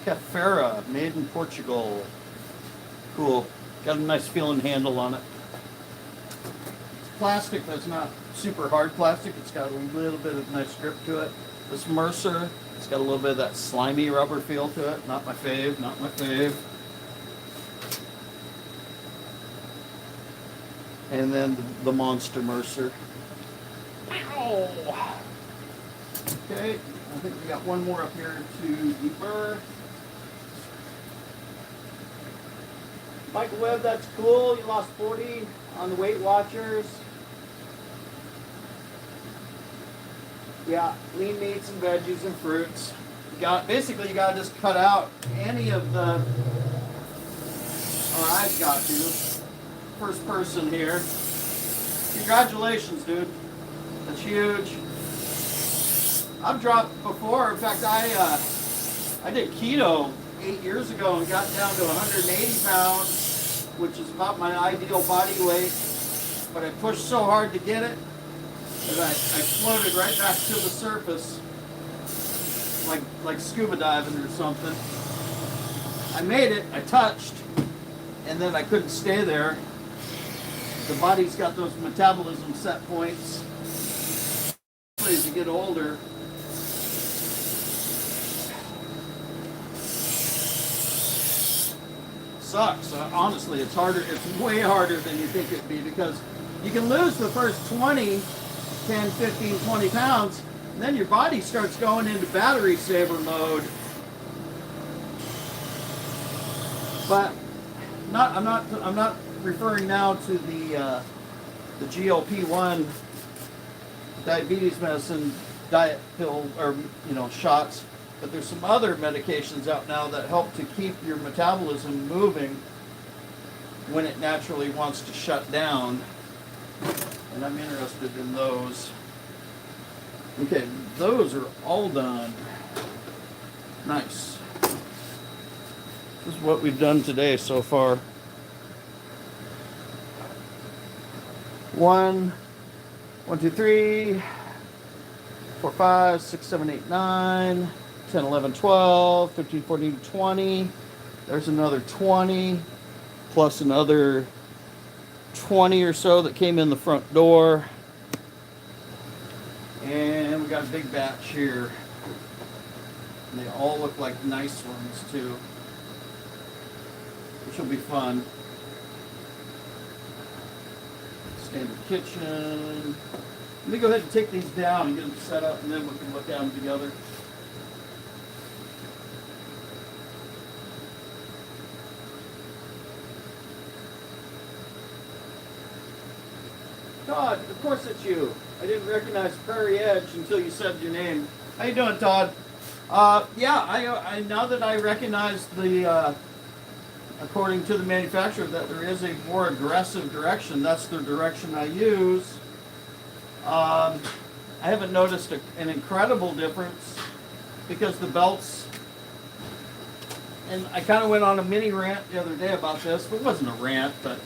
Cafera, made in Portugal. Cool. Got a nice feeling handle on it. It's plastic, but it's not super hard plastic. It's got a little bit of nice grip to it. This Mercer, it's got a little bit of that slimy rubber feel to it. Not my fave, not my fave. And then the Monster Mercer. Ow! Okay, I think we got one more up here to deburr. Michael Webb, that's cool. You lost 40 on the Weight Watchers. Yeah, lean meats and veggies and fruits. Basically, you gotta just cut out any of the. Oh, I've got to. First person here. Congratulations, dude. That's huge. I've dropped before. In fact, I did keto 8 years ago and got down to 180 pounds, which is about my ideal body weight. But I pushed so hard to get it that I floated right back to the surface, like scuba diving or something. I made it. I touched, and then I couldn't stay there. The body's got those metabolism set points. As you get older, sucks. Honestly, it's harder. It's way harder than you think it'd be, because you can lose the first 20, 10, 15, 20 pounds, and then your body starts going into battery saver mode. But I'm not referring now to the GLP-1 diabetes medicine diet pill or shots, but there's some other medications out now that help to keep your metabolism moving when it naturally wants to shut down, and I'm interested in those. Okay, those are all done. Nice. This is what we've done today so far. 1, 2, 3, 4, 5, 6, 7, 8, 9, 10, 11, 12, 13, 14, 20. There's another 20, plus another 20 or so that came in the front door. And we got a big batch here. And they all look like nice ones too, which will be fun. Standard kitchen. Let me go ahead and take these down and get them set up, and then we can look at them together. Todd, of course it's you. I didn't recognize Prairie Edge until you said your name. How you doing, Todd? Yeah, I now that I recognize the, according to the manufacturer, that there is a more aggressive direction. That's the direction I use. I haven't noticed an incredible difference, because the belts, and I kind of went on a mini rant the other day about this, but it wasn't a rant, but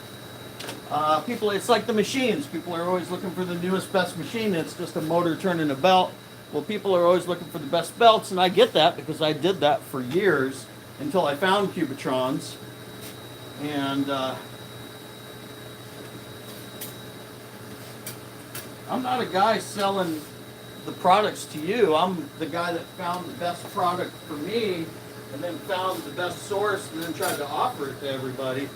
people, it's like the machines. People are always looking for the newest, best machine. It's just a motor turning a belt. Well, people are always looking for the best belts, and I get that, because I did that for years until I found Cubitrons. And I'm not a guy selling the products to you. I'm the guy that found the best product for me, and then found the best source, and then tried to offer it to everybody.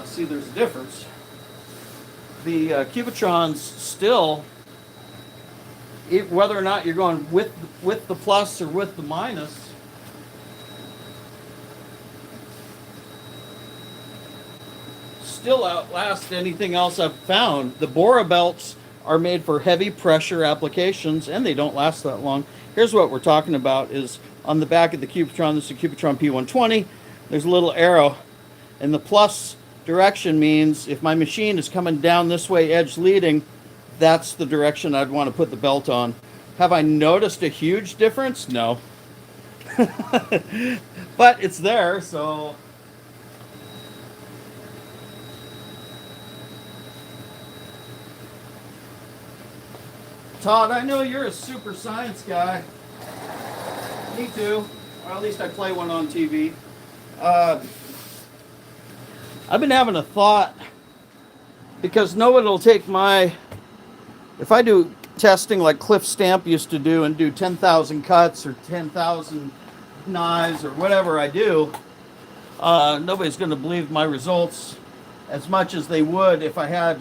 See, there's a difference. The Cubitrons still, whether or not you're going with the plus or with the minus, still outlast anything else I've found. The Bora belts are made for heavy pressure applications, and they don't last that long. Here's what we're talking about: is on the back of the Cubitron. This is a Cubitron P120. There's a little arrow, and the plus direction means if my machine is coming down this way, edge leading, that's the direction I'd want to put the belt on. Have I noticed a huge difference? No. But it's there, so. Todd, I know you're a super science guy. Me too. Or at least I play one on TV. I've been having a thought, because no one will take if I do testing like Cliff Stamp used to do, and do 10,000 cuts or 10,000 knives or whatever I do, nobody's going to believe my results as much as they would if I had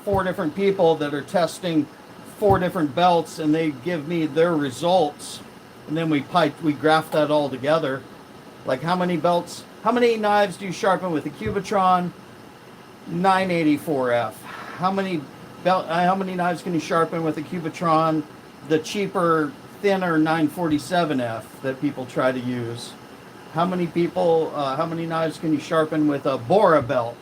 4 different people that are testing 4 different belts, and they give me their results, and then we graph that all together. Like how many knives do you sharpen with a Cubitron 984F? How many knives can you sharpen with a Cubitron, the cheaper, thinner 947F that people try to use? How many knives can you sharpen with a Bora belt?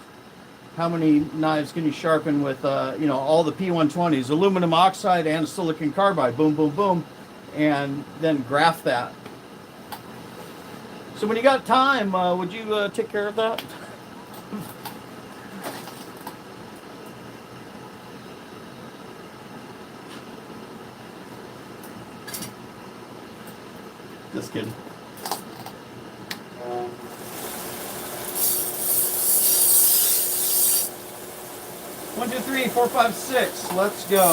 How many knives can you sharpen with, all the P120s, aluminum oxide and silicon carbide, boom, boom, boom, and then graph that. So when you got time, would you take care of that? Just kidding. One, 2, 3, 4, 5, 6. Let's go.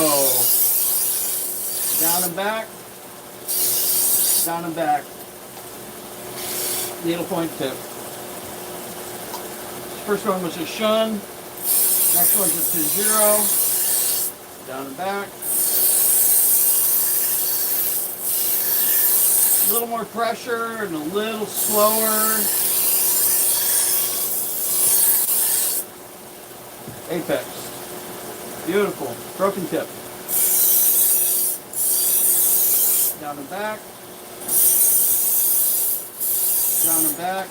Down and back. Down and back. Needlepoint tip. First one was a shun. Next one's a 2-0. Down and back. A little more pressure and a little slower. Apex. Beautiful. Broken tip. Down and back. Down and back.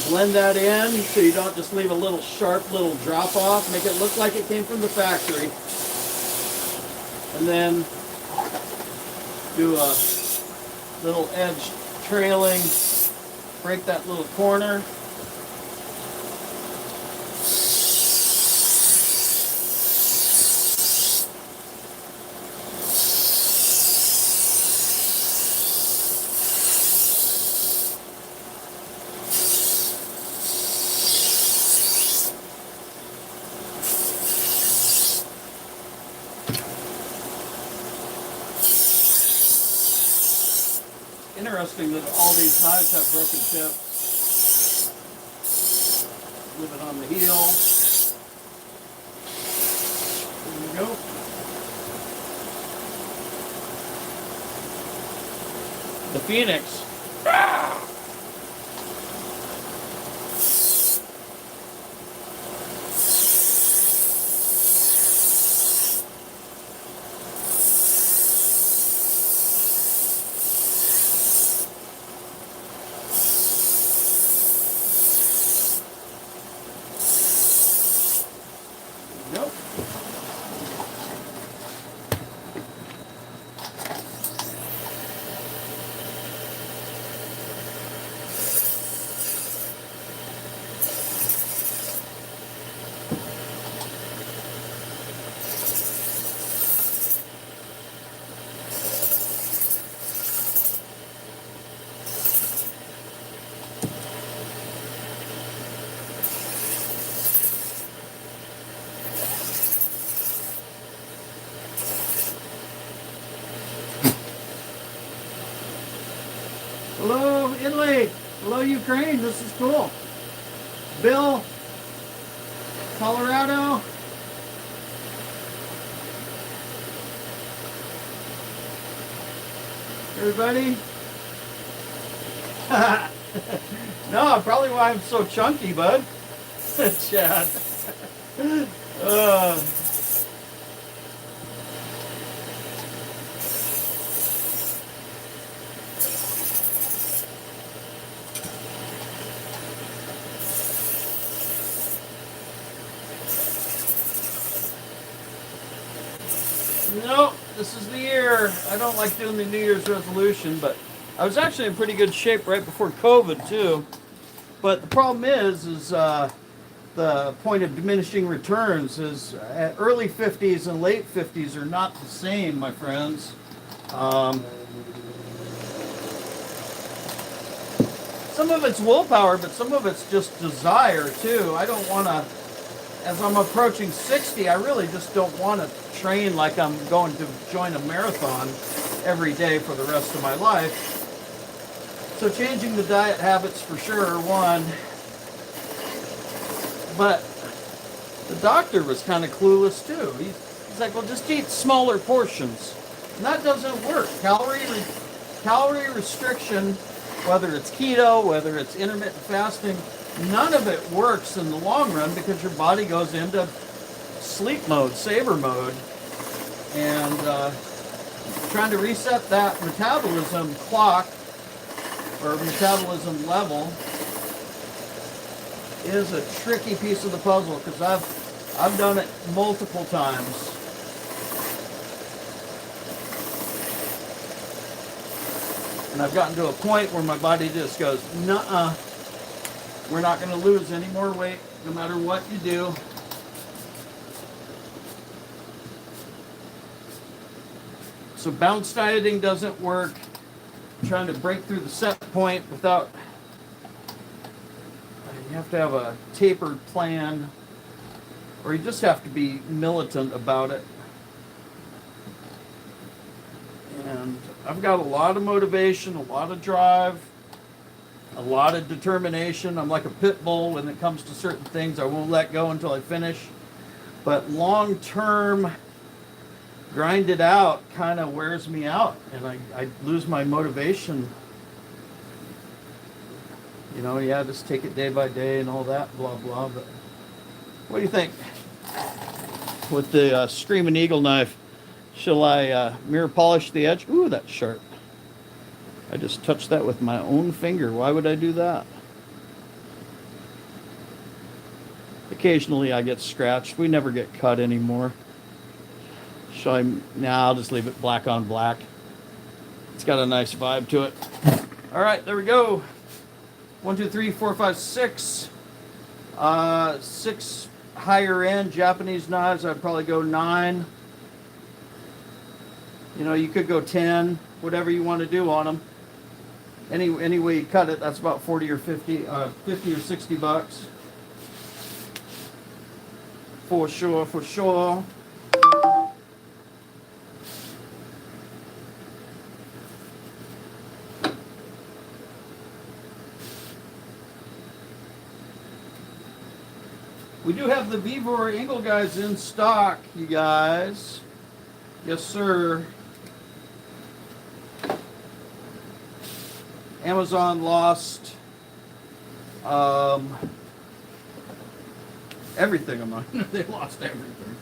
Blend that in so you don't just leave a little sharp little drop off. Make it look like it came from the factory. And then do a little edge trailing. Break that little corner. Interesting that all these knives have broken tips. Flip it on the heel. There we go. The Phoenix. Ah! Nope. Hello, Italy. Hello, Ukraine. This is cool. Bill, Colorado. Everybody. No, probably why I'm so chunky, bud. Chad. No, this is the year. I don't like doing the New Year's resolution, but I was actually in pretty good shape right before COVID too. But the problem is the point of diminishing returns is at early 50s and late 50s are not the same, my friends. Some of it's willpower, but some of it's just desire too. I don't want to, as I'm approaching 60, I really just don't want to train like I'm going to join a marathon every day for the rest of my life. So changing the diet habits for sure, one. But the doctor was kind of clueless too. He's like, well, just eat smaller portions. And that doesn't work. Calorie restriction, whether it's keto, whether it's intermittent fasting, none of it works in the long run because your body goes into sleep mode, saber mode. And trying to reset that metabolism clock or metabolism level is a tricky piece of the puzzle because I've done it multiple times. And I've gotten to a point where my body just goes, nuh-uh, we're not going to lose any more weight no matter what you do. So bounce dieting doesn't work. Trying to break through the set point without, you have to have a tapered plan, or you just have to be militant about it. And I've got a lot of motivation, a lot of drive, a lot of determination. I'm like a pit bull when it comes to certain things. I won't let go until I finish. But long term, grind it out kind of wears me out, and I lose my motivation. You know, yeah, just take it day by day and all that, blah, blah. But what do you think? With the Screaming Eagle knife, shall I mirror polish the edge? Ooh, that's sharp. I just touched that with my own finger. Why would I do that? Occasionally I get scratched. We never get cut anymore. Shall I? Nah, I'll just leave it black on black. It's got a nice vibe to it. All right, there we go. 1, 2, 3, 4, 5, 6. 6 higher end Japanese knives. I'd probably go 9. You know, you could go 10, whatever you want to do on them. Any way you cut it, that's about 40 or 50, 50 or 60 bucks. For sure, for sure. We do have the Vivor angle guides in stock, you guys. Yes, sir. Amazon lost everything of mine. They lost everything.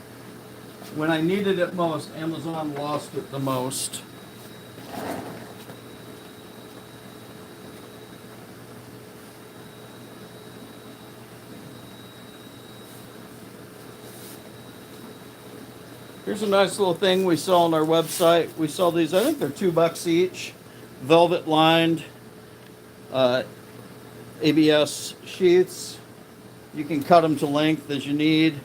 When I needed it most, Amazon lost it the most. Here's a nice little thing we saw on our website. We saw these, I think they're $2 each. Velvet lined ABS sheaths. You can cut them to length as you need.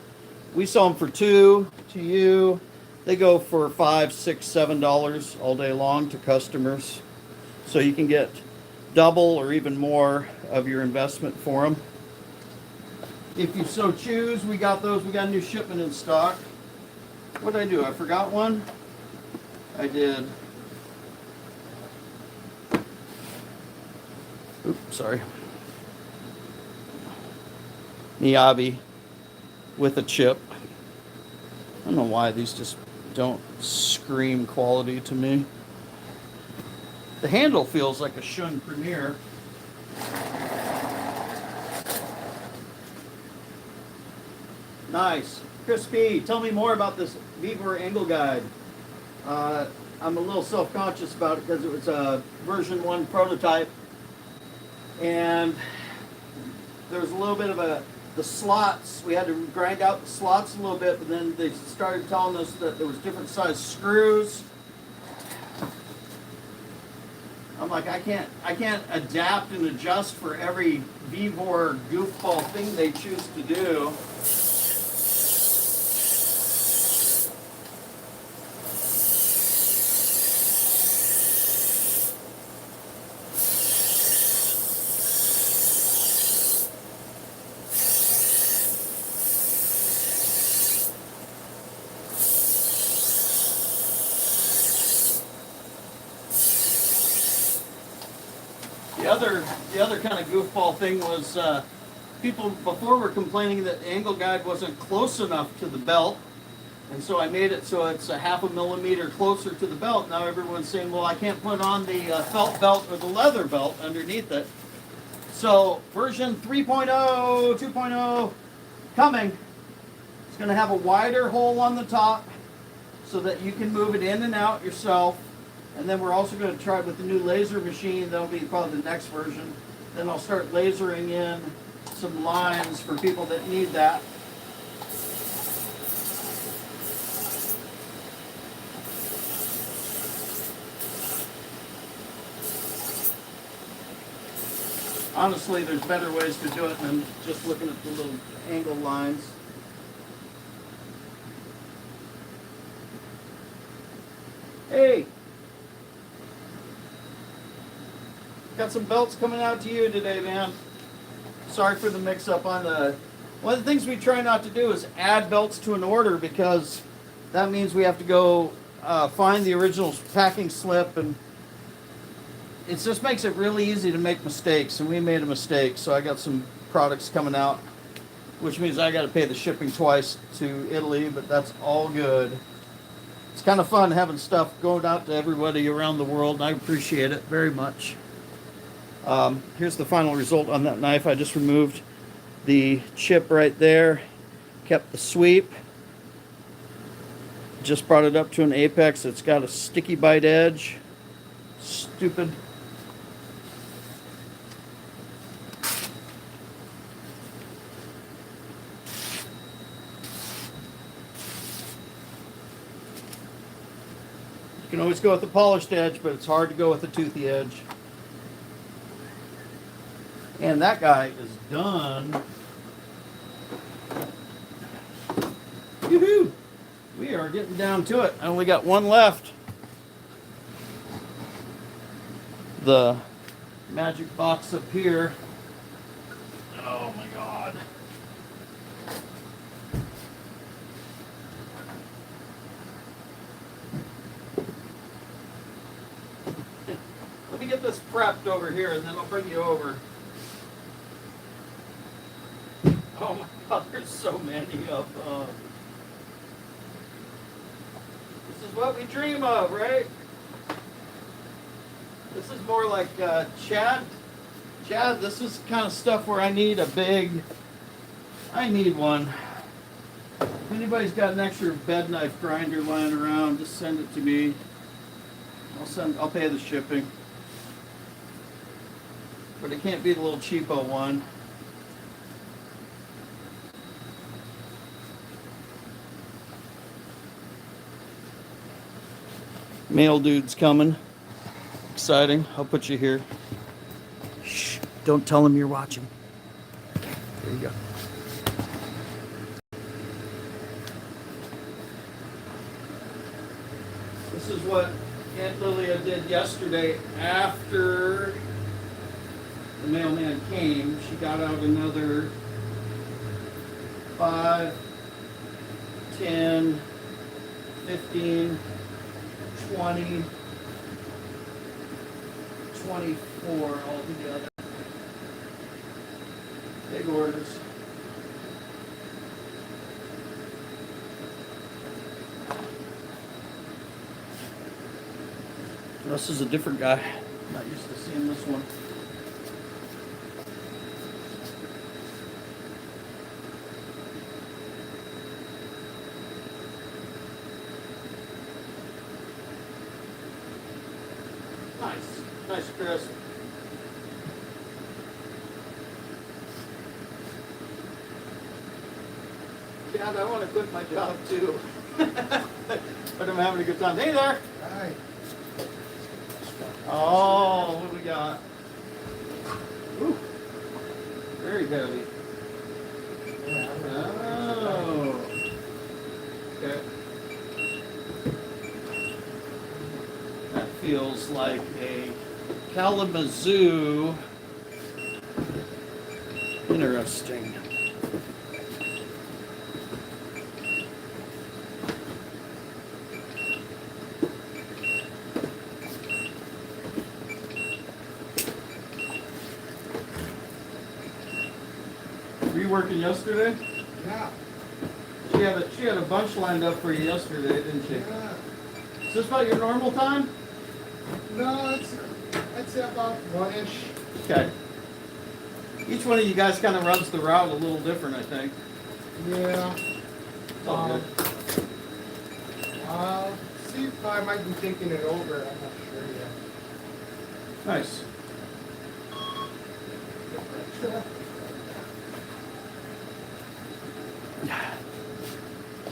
We saw them for $2 to you. They go for $5, $6, $7 all day long to customers. So you can get double or even more of your investment for them. If you so choose, we got those. We got a new shipment in stock. What did I do? I forgot one? I did. Oops, sorry. Miyabi with a chip. I don't know why these just don't scream quality to me. The handle feels like a Shun Premier. Nice. Chris P., tell me more about this Vivor angle guide. I'm a little self-conscious about it because it was a version 1 prototype. And there was a little bit of the slots. We had to grind out the slots a little bit, but then they started telling us that there was different size screws. I'm like, I can't adapt and adjust for every Vivor goofball thing they choose to do. The other kind of goofball thing was people before were complaining that the angle guide wasn't close enough to the belt. And so I made it so it's a 1/2 millimeter closer to the belt. Now everyone's saying, well, I can't put on the felt belt or the leather belt underneath it. So version 3.0, 2.0 coming. It's going to have a wider hole on the top so that you can move it in and out yourself. And then we're also going to try it with the new laser machine. That'll be probably the next version. Then I'll start lasering in some lines for people that need that. Honestly, there's better ways to do it than just looking at the little angle lines. Hey! Got some belts coming out to you today, man. Sorry for the mix-up on the... One of the things we try not to do is add belts to an order, because that means we have to go find the original packing slip, and it just makes it really easy to make mistakes, and we made a mistake. So I got some products coming out, which means I got to pay the shipping twice to Italy, but that's all good. It's kind of fun having stuff going out to everybody around the world, and I appreciate it very much. Here's the final result on that knife. I just removed the chip right there, kept the sweep, just brought it up to an apex. It's got a sticky bite edge. Stupid. You can always go with the polished edge, but it's hard to go with the toothy edge. And that guy is done. Yoo-hoo! We are getting down to it. I only got one left. The magic box up here. Oh my God. Let me get this prepped over here, and then I'll bring you over. Oh my God, there's so many of them. This is what we dream of, right? This is more like Chad, this is kind of stuff where I need I need one. If anybody's got an extra bed knife grinder lying around, just send it to me. I'll pay the shipping. But it can't be the little cheapo one. Mail dude's coming. Exciting. I'll put you here. Shh. Don't tell him you're watching. There you go. This is what Aunt Lilia did yesterday after the mailman came. She got out another 5, 10, 15, 20, 24 altogether. Big orders. This is a different guy. I'm not used to seeing this one. Nice, Chris. Dad, I want to quit my job too. But I'm having a good time. Hey there. Hi. Oh, what do we got? Ooh, very heavy. Oh. Okay. That feels like a Kalamazoo. Interesting. working yesterday? Yeah. She had a bunch lined up for you yesterday, didn't she? Yeah. Is this about your normal time? No, I'd say about 1-ish. Okay. Each one of you guys kind of runs the route a little different, I think. Yeah. It's all good. See if I might be thinking it over. I'm not sure yet. Nice.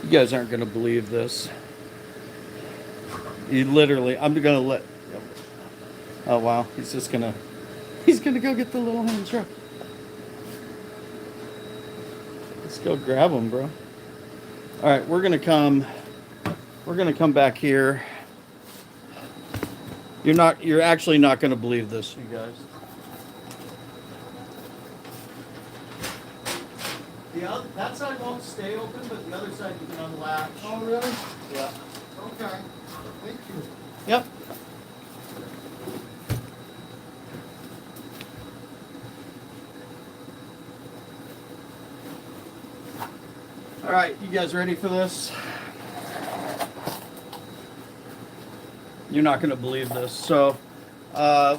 You guys aren't going to believe this. You literally, I'm going to let, oh wow, he's going to go get the little hand truck. Let's go grab him, bro. All right, we're going to come back here. You're actually not going to believe this, you guys. That side won't stay open, but the other side you can unlatch. Oh, really? Yeah. Okay. Thank you. Yep. All right, you guys ready for this? You're not going to believe this. So,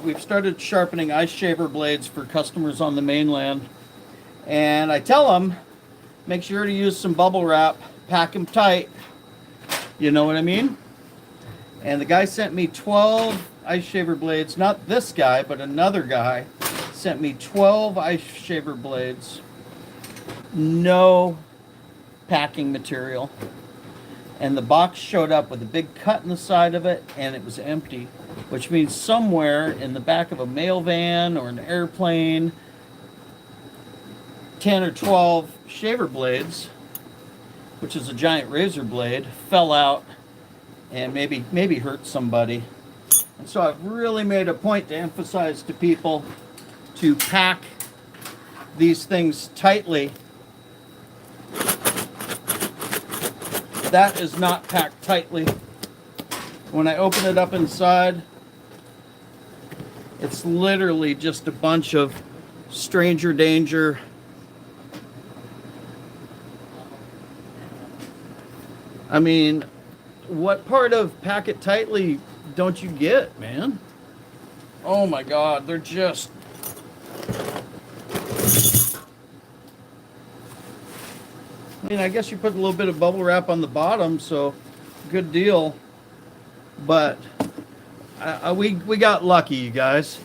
we've started sharpening ice shaver blades for customers on the mainland. And I tell them, make sure to use some bubble wrap, pack them tight. You know what I mean? And the guy sent me 12 ice shaver blades. Not this guy, but another guy sent me 12 ice shaver blades. No packing material. And the box showed up with a big cut in the side of it, and it was empty. Which means somewhere in the back of a mail van or an airplane, 10 or 12 shaver blades, which is a giant razor blade, fell out and maybe hurt somebody. And so I've really made a point to emphasize to people to pack these things tightly. That is not packed tightly. When I open it up inside, it's literally just a bunch of stranger danger. I mean, what part of pack it tightly don't you get, man? Oh my God, they're just... I mean, I guess you put a little bit of bubble wrap on the bottom, so good deal. But we got lucky, you guys.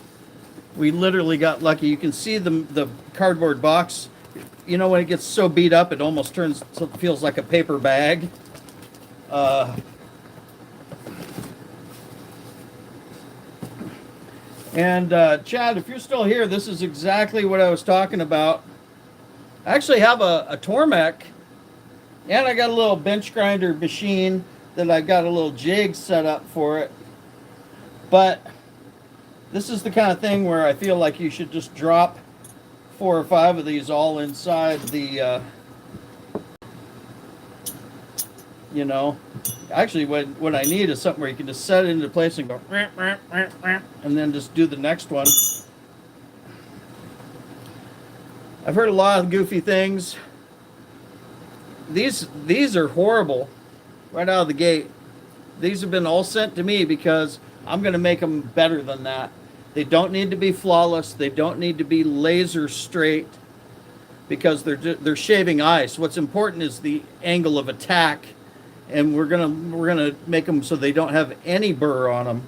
We literally got lucky. You can see the cardboard box. You know, when it gets so beat up, it almost turns, so it feels like a paper bag. Chad, if you're still here, this is exactly what I was talking about. I actually have a Tormek, and I got a little bench grinder machine that I got a little jig set up for it. But this is the kind of thing where I feel like you should just drop 4 or 5 of these all inside the, you know, actually what I need is something where you can just set it into place and go, and then just do the next one. I've heard a lot of goofy things. These are horrible right out of the gate. These have been all sent to me because I'm going to make them better than that. They don't need to be flawless. They don't need to be laser straight because they're shaving ice. What's important is the angle of attack, and we're gonna make them so they don't have any burr on them.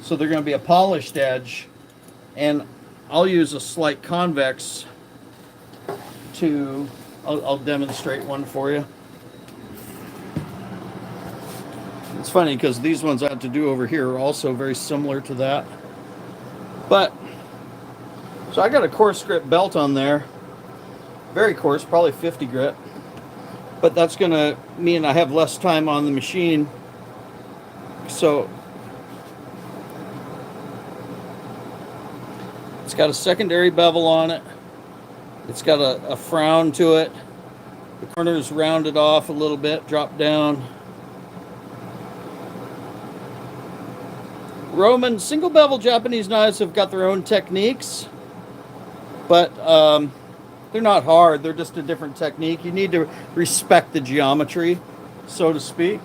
So they're going to be a polished edge, and I'll use a slight convex to, I'll demonstrate one for you. It's funny because these ones I have to do over here are also very similar to that. But, so I got a coarse grip belt on there. Very coarse, probably 50 grit. But that's going to mean I have less time on the machine. So, it's got a secondary bevel on it. It's got a frown to it. The corners rounded off a little bit, drop down. Roman single bevel Japanese knives have got their own techniques, but they're not hard. They're just a different technique. You need to respect the geometry, so to speak.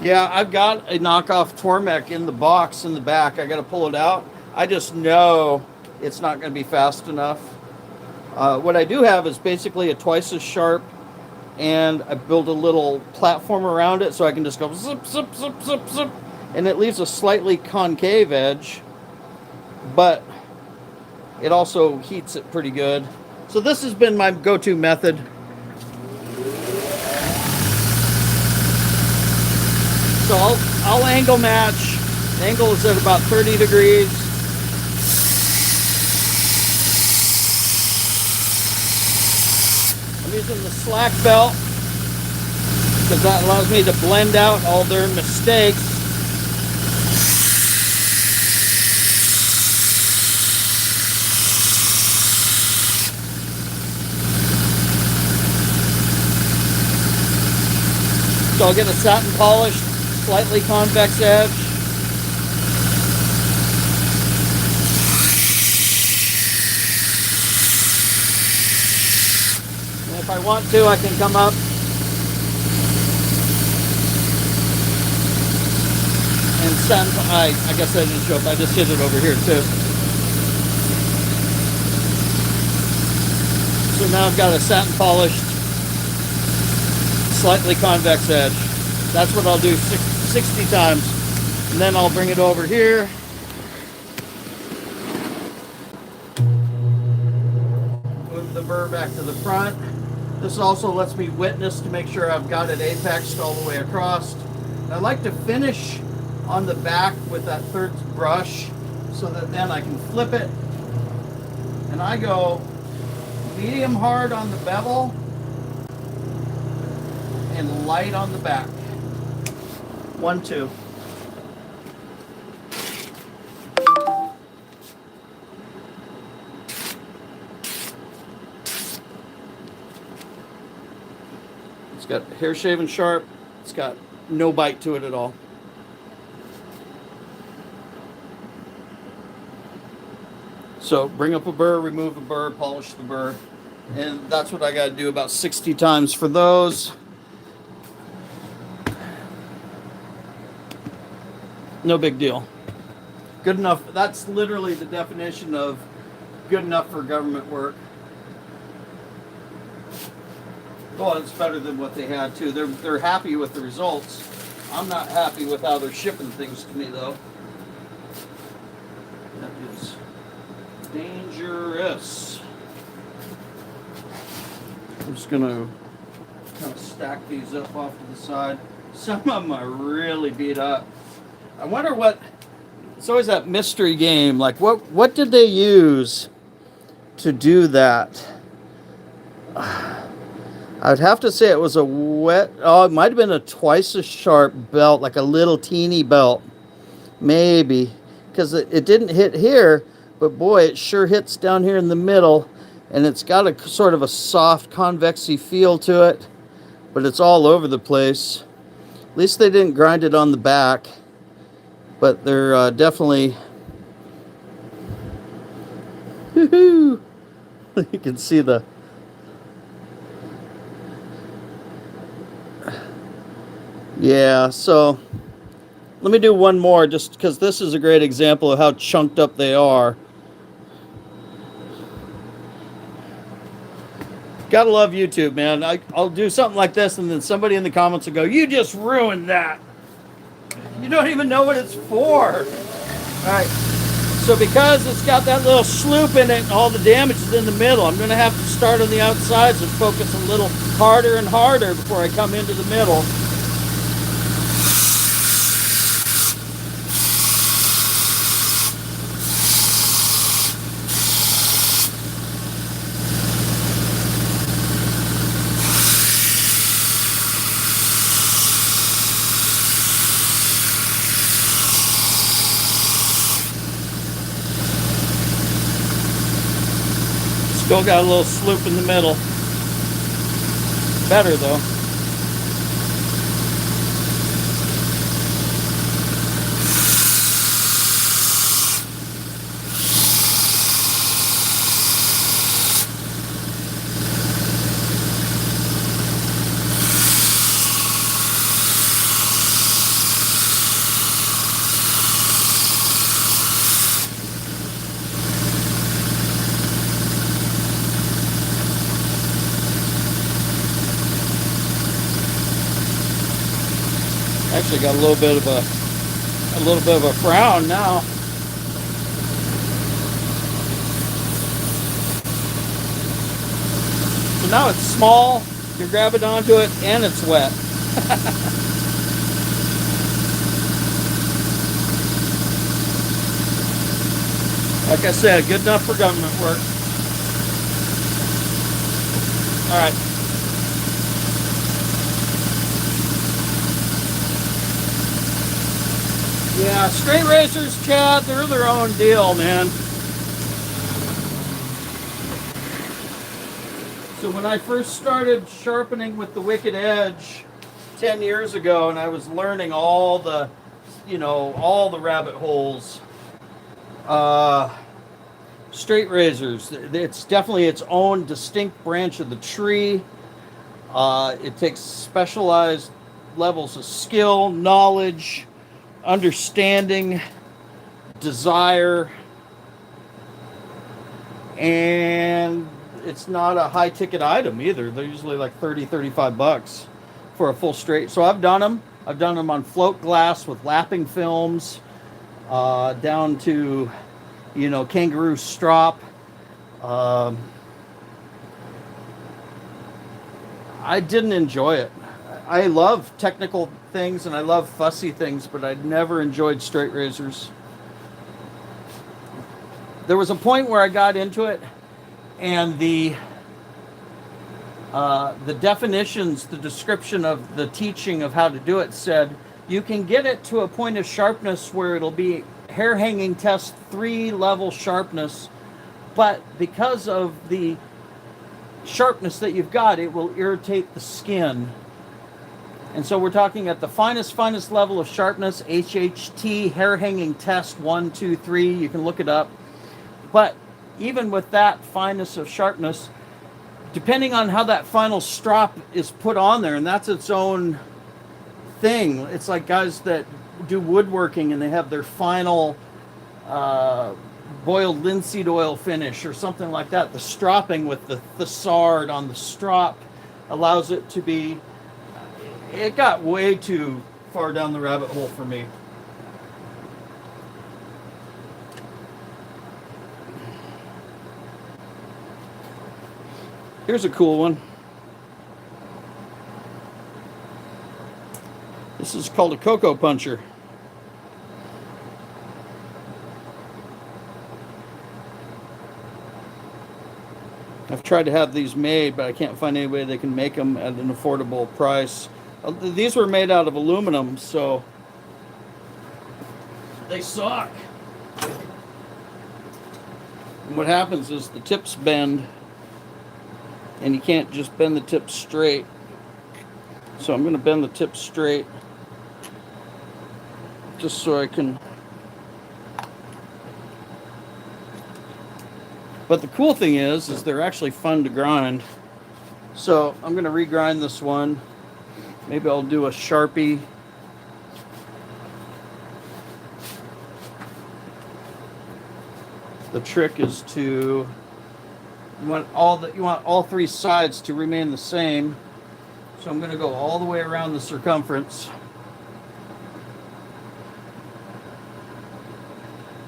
Yeah, I've got a knockoff Tormek in the box in the back. I got to pull it out. I just know it's not going to be fast enough. What I do have is basically a twice as sharp, and I build a little platform around it so I can just go zip, zip, zip, zip, zip, and it leaves a slightly concave edge, but it also heats it pretty good. So this has been my go-to method. So I'll angle match. The angle is at about 30 degrees. I'm using the slack belt because that allows me to blend out all their mistakes. So I'll get a satin polished, slightly convex edge. And if I want to, I can come up and satin. I guess I didn't show up. I just hit it over here too. So now I've got a satin polished, slightly convex edge. That's what I'll do 60 times. And then I'll bring it over here. Move the burr back to the front. This also lets me witness to make sure I've got it apexed all the way across. And I like to finish on the back with that third brush so that then I can flip it. And I go medium hard on the bevel and light on the back. 1, 2. It's got hair shaven sharp. It's got no bite to it at all. So bring up a burr, remove a burr, polish the burr. And that's what I got to do about 60 times for those. No big deal. Good enough. That's literally the definition of good enough for government work. Well, it's better than what they had too. They're happy with the results. I'm not happy with how they're shipping things to me though. That is dangerous. I'm just gonna kind of stack these up off to the side. Some of them are really beat up. I wonder what, it's always that mystery game, like what did they use to do that? I would have to say it was a it might have been a twice as sharp belt, like a little teeny belt, maybe, because it didn't hit here, but boy, it sure hits down here in the middle, and it's got a sort of a soft convexy feel to it, but it's all over the place. At least they didn't grind it on the back. But they're definitely, you can see the, yeah, so let me do one more just because this is a great example of how chunked up they are. Gotta love YouTube, man. I'll do something like this and then somebody in the comments will go, "You just ruined that. You don't even know what it's for." Alright, so because it's got that little sloop in it and all the damage is in the middle, I'm going to have to start on the outsides and focus a little harder and harder before I come into the middle. Still got a little sloop in the middle. Better though. actually got a little bit of a frown now. So now it's small, you're grabbing onto it, and it's wet. Like I said, good enough for government work. All right. Yeah, straight razors, Chad, they're their own deal, man. So when I first started sharpening with the Wicked Edge 10 years ago, and I was learning all the, all the rabbit holes, straight razors, it's definitely its own distinct branch of the tree. It takes specialized levels of skill, knowledge, understanding, desire, and it's not a high ticket item either. They're usually like 30, 35 bucks for a full straight. So I've done them. I've done them on float glass with lapping films, down to, kangaroo strop. I didn't enjoy it. I love technical things and I love fussy things, but I never enjoyed straight razors. There was a point where I got into it, and the definitions, the description of the teaching of how to do it said you can get it to a point of sharpness where it'll be hair hanging test 3 level sharpness, but because of the sharpness that you've got, it will irritate the skin. And so we're talking at the finest level of sharpness, HHT, hair hanging test 1, 2, 3, you can look it up. But even with that fineness of sharpness, depending on how that final strop is put on there, and that's its own thing. It's like guys that do woodworking and they have their final boiled linseed oil finish or something like that. The stropping with the sard on the strop allows it to be, it got way too far down the rabbit hole for me. Here's a cool one. This is called a cocoa puncher. I've tried to have these made, but I can't find any way they can make them at an affordable price. These were made out of aluminum, so they suck. And what happens is the tips bend, and you can't just bend the tips straight. So I'm going to bend the tips straight just so I can. But the cool thing is they're actually fun to grind. So I'm going to regrind this one. Maybe I'll do a Sharpie. The trick is to you want all 3 sides to remain the same. So I'm going to go all the way around the circumference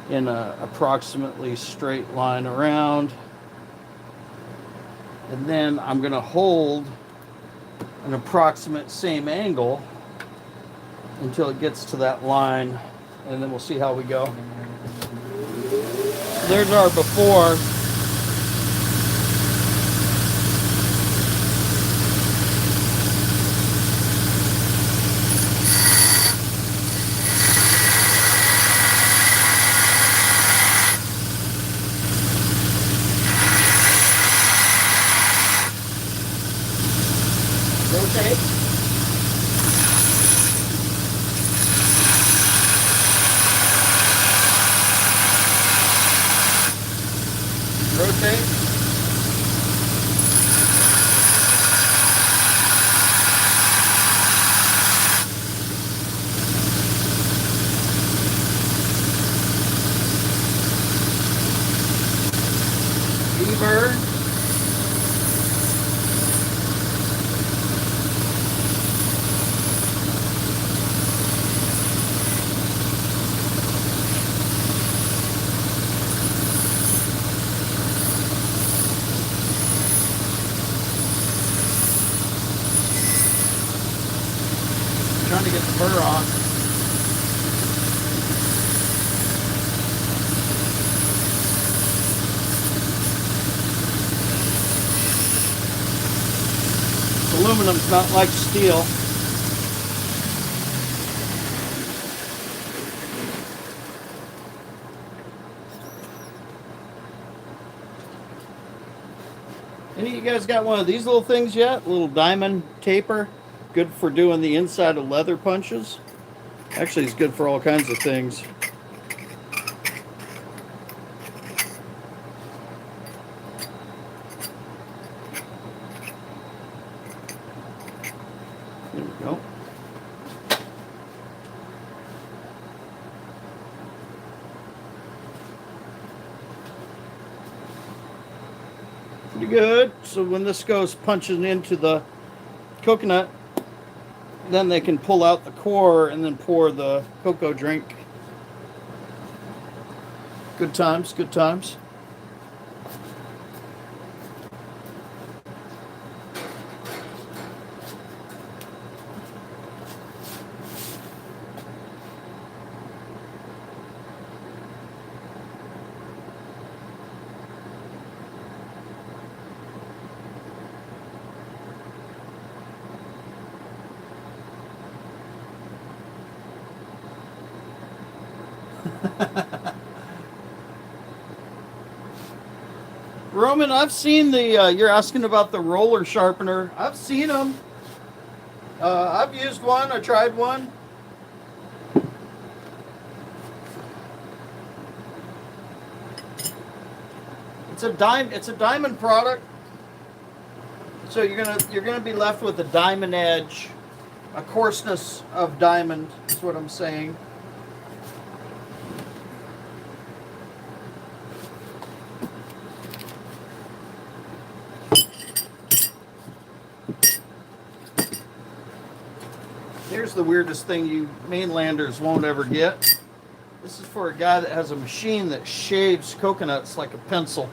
in a approximately straight line around. And then I'm going to hold an approximate same angle until it gets to that line, and then we'll see how we go. There's our before. Rotate. Rotate. Lever. Aluminum's not like steel. Any of you guys got one of these little things yet? A little diamond taper. Good for doing the inside of leather punches. Actually, it's good for all kinds of things. There we go. Pretty good. So when this goes punching into the coconut, then they can pull out the core and then pour the cocoa drink. Good times, good times. Roman, I've seen the, you're asking about the roller sharpener. I've seen them. I've used one, I tried one. It's a diamond product. So you're gonna be left with a diamond edge, a coarseness of diamond, is what I'm saying. Here's the weirdest thing you mainlanders won't ever get. This is for a guy that has a machine that shaves coconuts like a pencil.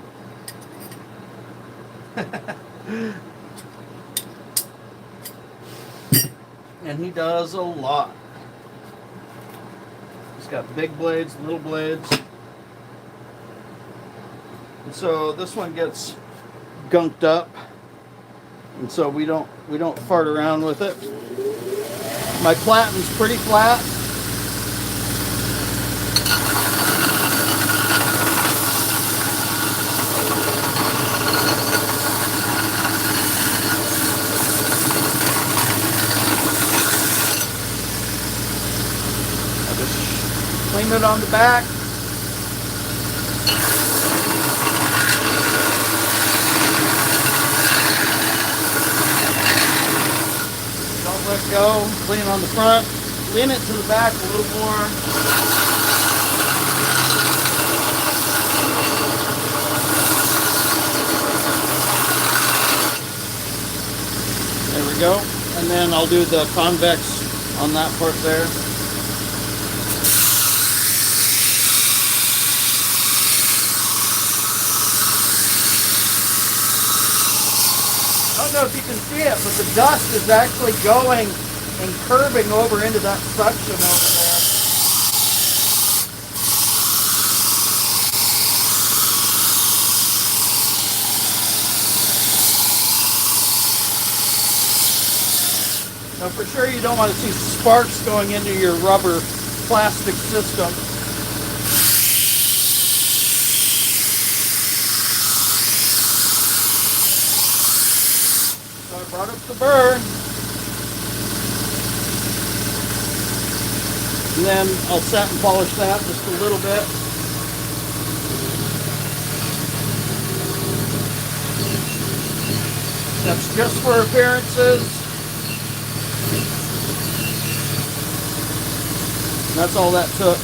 And he does a lot. He's got big blades, little blades. And so this one gets gunked up. And so we don't fart around with it. My platen's pretty flat. I just clean it on the back. Let go, clean on the front, lean it to the back a little more. There we go. And then I'll do the convex on that part there. I don't know if you can see it, but the dust is actually going and curving over into that suction over there. Now for sure you don't want to see sparks going into your rubber plastic system. Brought up the burr. And then I'll set and polish that just a little bit. That's just for appearances. And that's all that took.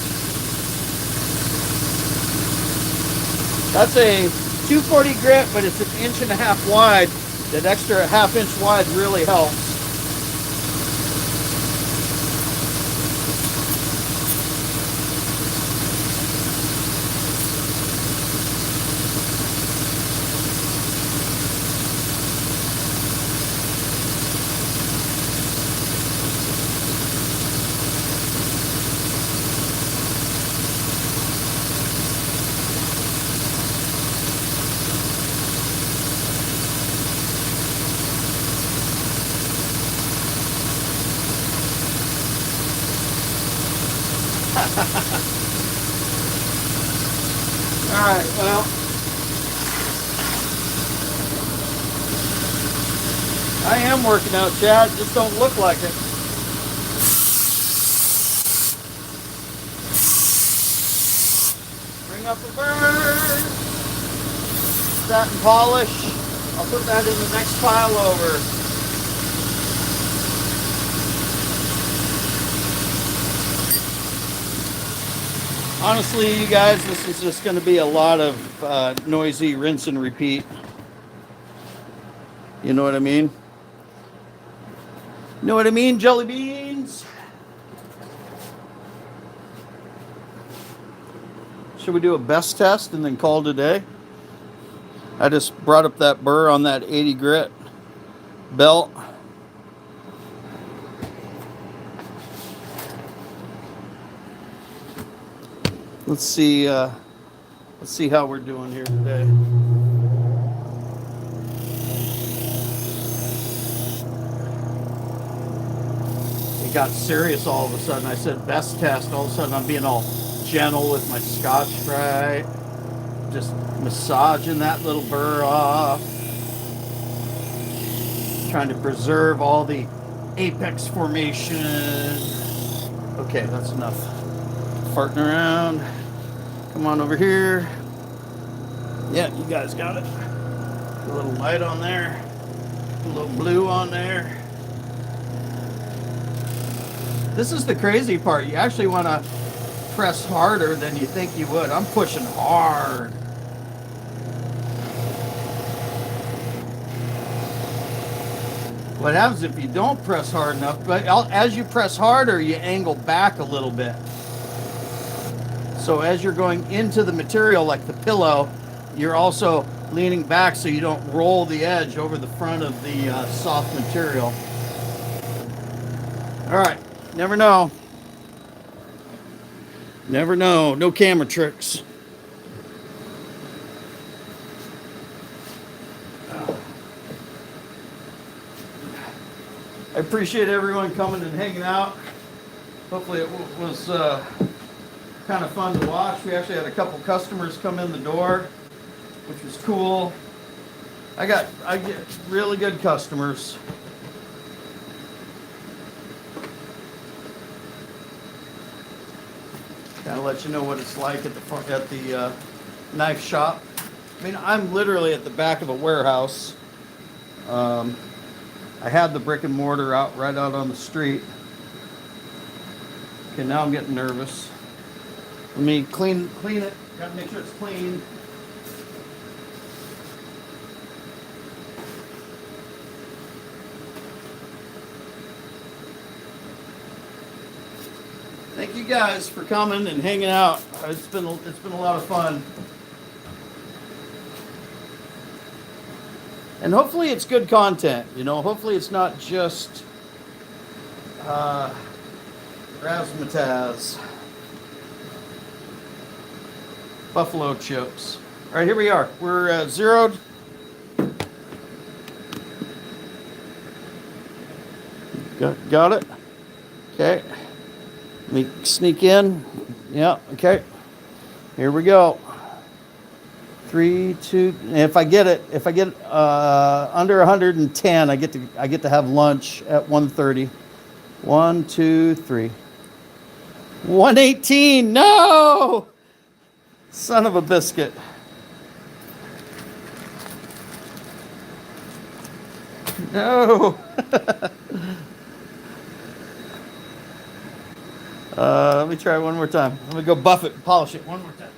That's a 240 grit, but it's 1.5 inches wide. That extra 1/2 inch wide really helps. Alright, well. I am working out, Chad. Just don't look like it. Bring up the burn. Satin polish. I'll put that in the next pile over. Honestly, you guys, this is just going to be a lot of noisy rinse and repeat. You know what I mean? You know what I mean, jelly beans? Should we do a best test and then call it a day? I just brought up that burr on that 80 grit belt. Let's see how we're doing here today. It got serious all of a sudden. I said best test. All of a sudden I'm being all gentle with my Scotch-Brite. Just massaging that little burr off. Trying to preserve all the apex formation. Okay, that's enough farting around. Come on over here. Yeah, you guys got it. A little light on there. A little blue on there. This is the crazy part. You actually want to press harder than you think you would. I'm pushing hard. What happens if you don't press hard enough? But as you press harder, you angle back a little bit. So as you're going into the material, like the pillow, you're also leaning back so you don't roll the edge over the front of the soft material. All right, never know. Never know. No camera tricks. I appreciate everyone coming and hanging out. Hopefully it was kind of fun to watch. We actually had a couple customers come in the door, which was cool. I get really good customers. Kind of let you know what it's like at the knife shop. I mean, I'm literally at the back of a warehouse. I had the brick and mortar right out on the street. Okay, now I'm getting nervous. Let me clean it. Got to make sure it's clean. Thank you guys for coming and hanging out. It's been a lot of fun. And hopefully it's good content, you know. Hopefully it's not just razzmatazz. Buffalo chips. All right, here we are. We're zeroed. Got it? Okay. Let me sneak in. Yeah, okay. Here we go. 3, 2. If I get under 110, I get to have lunch at 1:30. 1, 2, 3. 118. No! Son of a biscuit. No. Let me try it one more time. Let me go buff it and polish it one more time.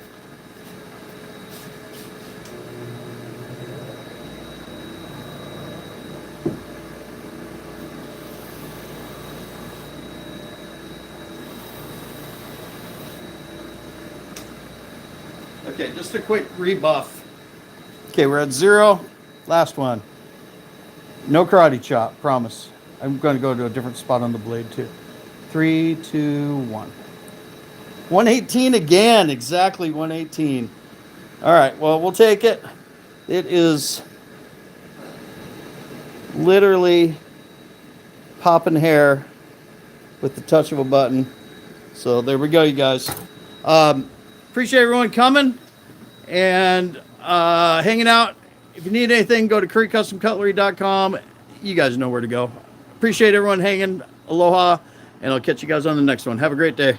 Okay, just a quick rebuff. Okay, we're at 0. Last one. No karate chop, promise. I'm going to go to a different spot on the blade too. 3, 2, 1. 118 again, exactly 118. All right, well, we'll take it. It is literally popping hair with the touch of a button. So there we go, you guys. Appreciate everyone coming and hanging out. If you need anything, go to CurryCustomCutlery.com. You guys know where to go. Appreciate everyone hanging. Aloha, and I'll catch you guys on the next one. Have a great day.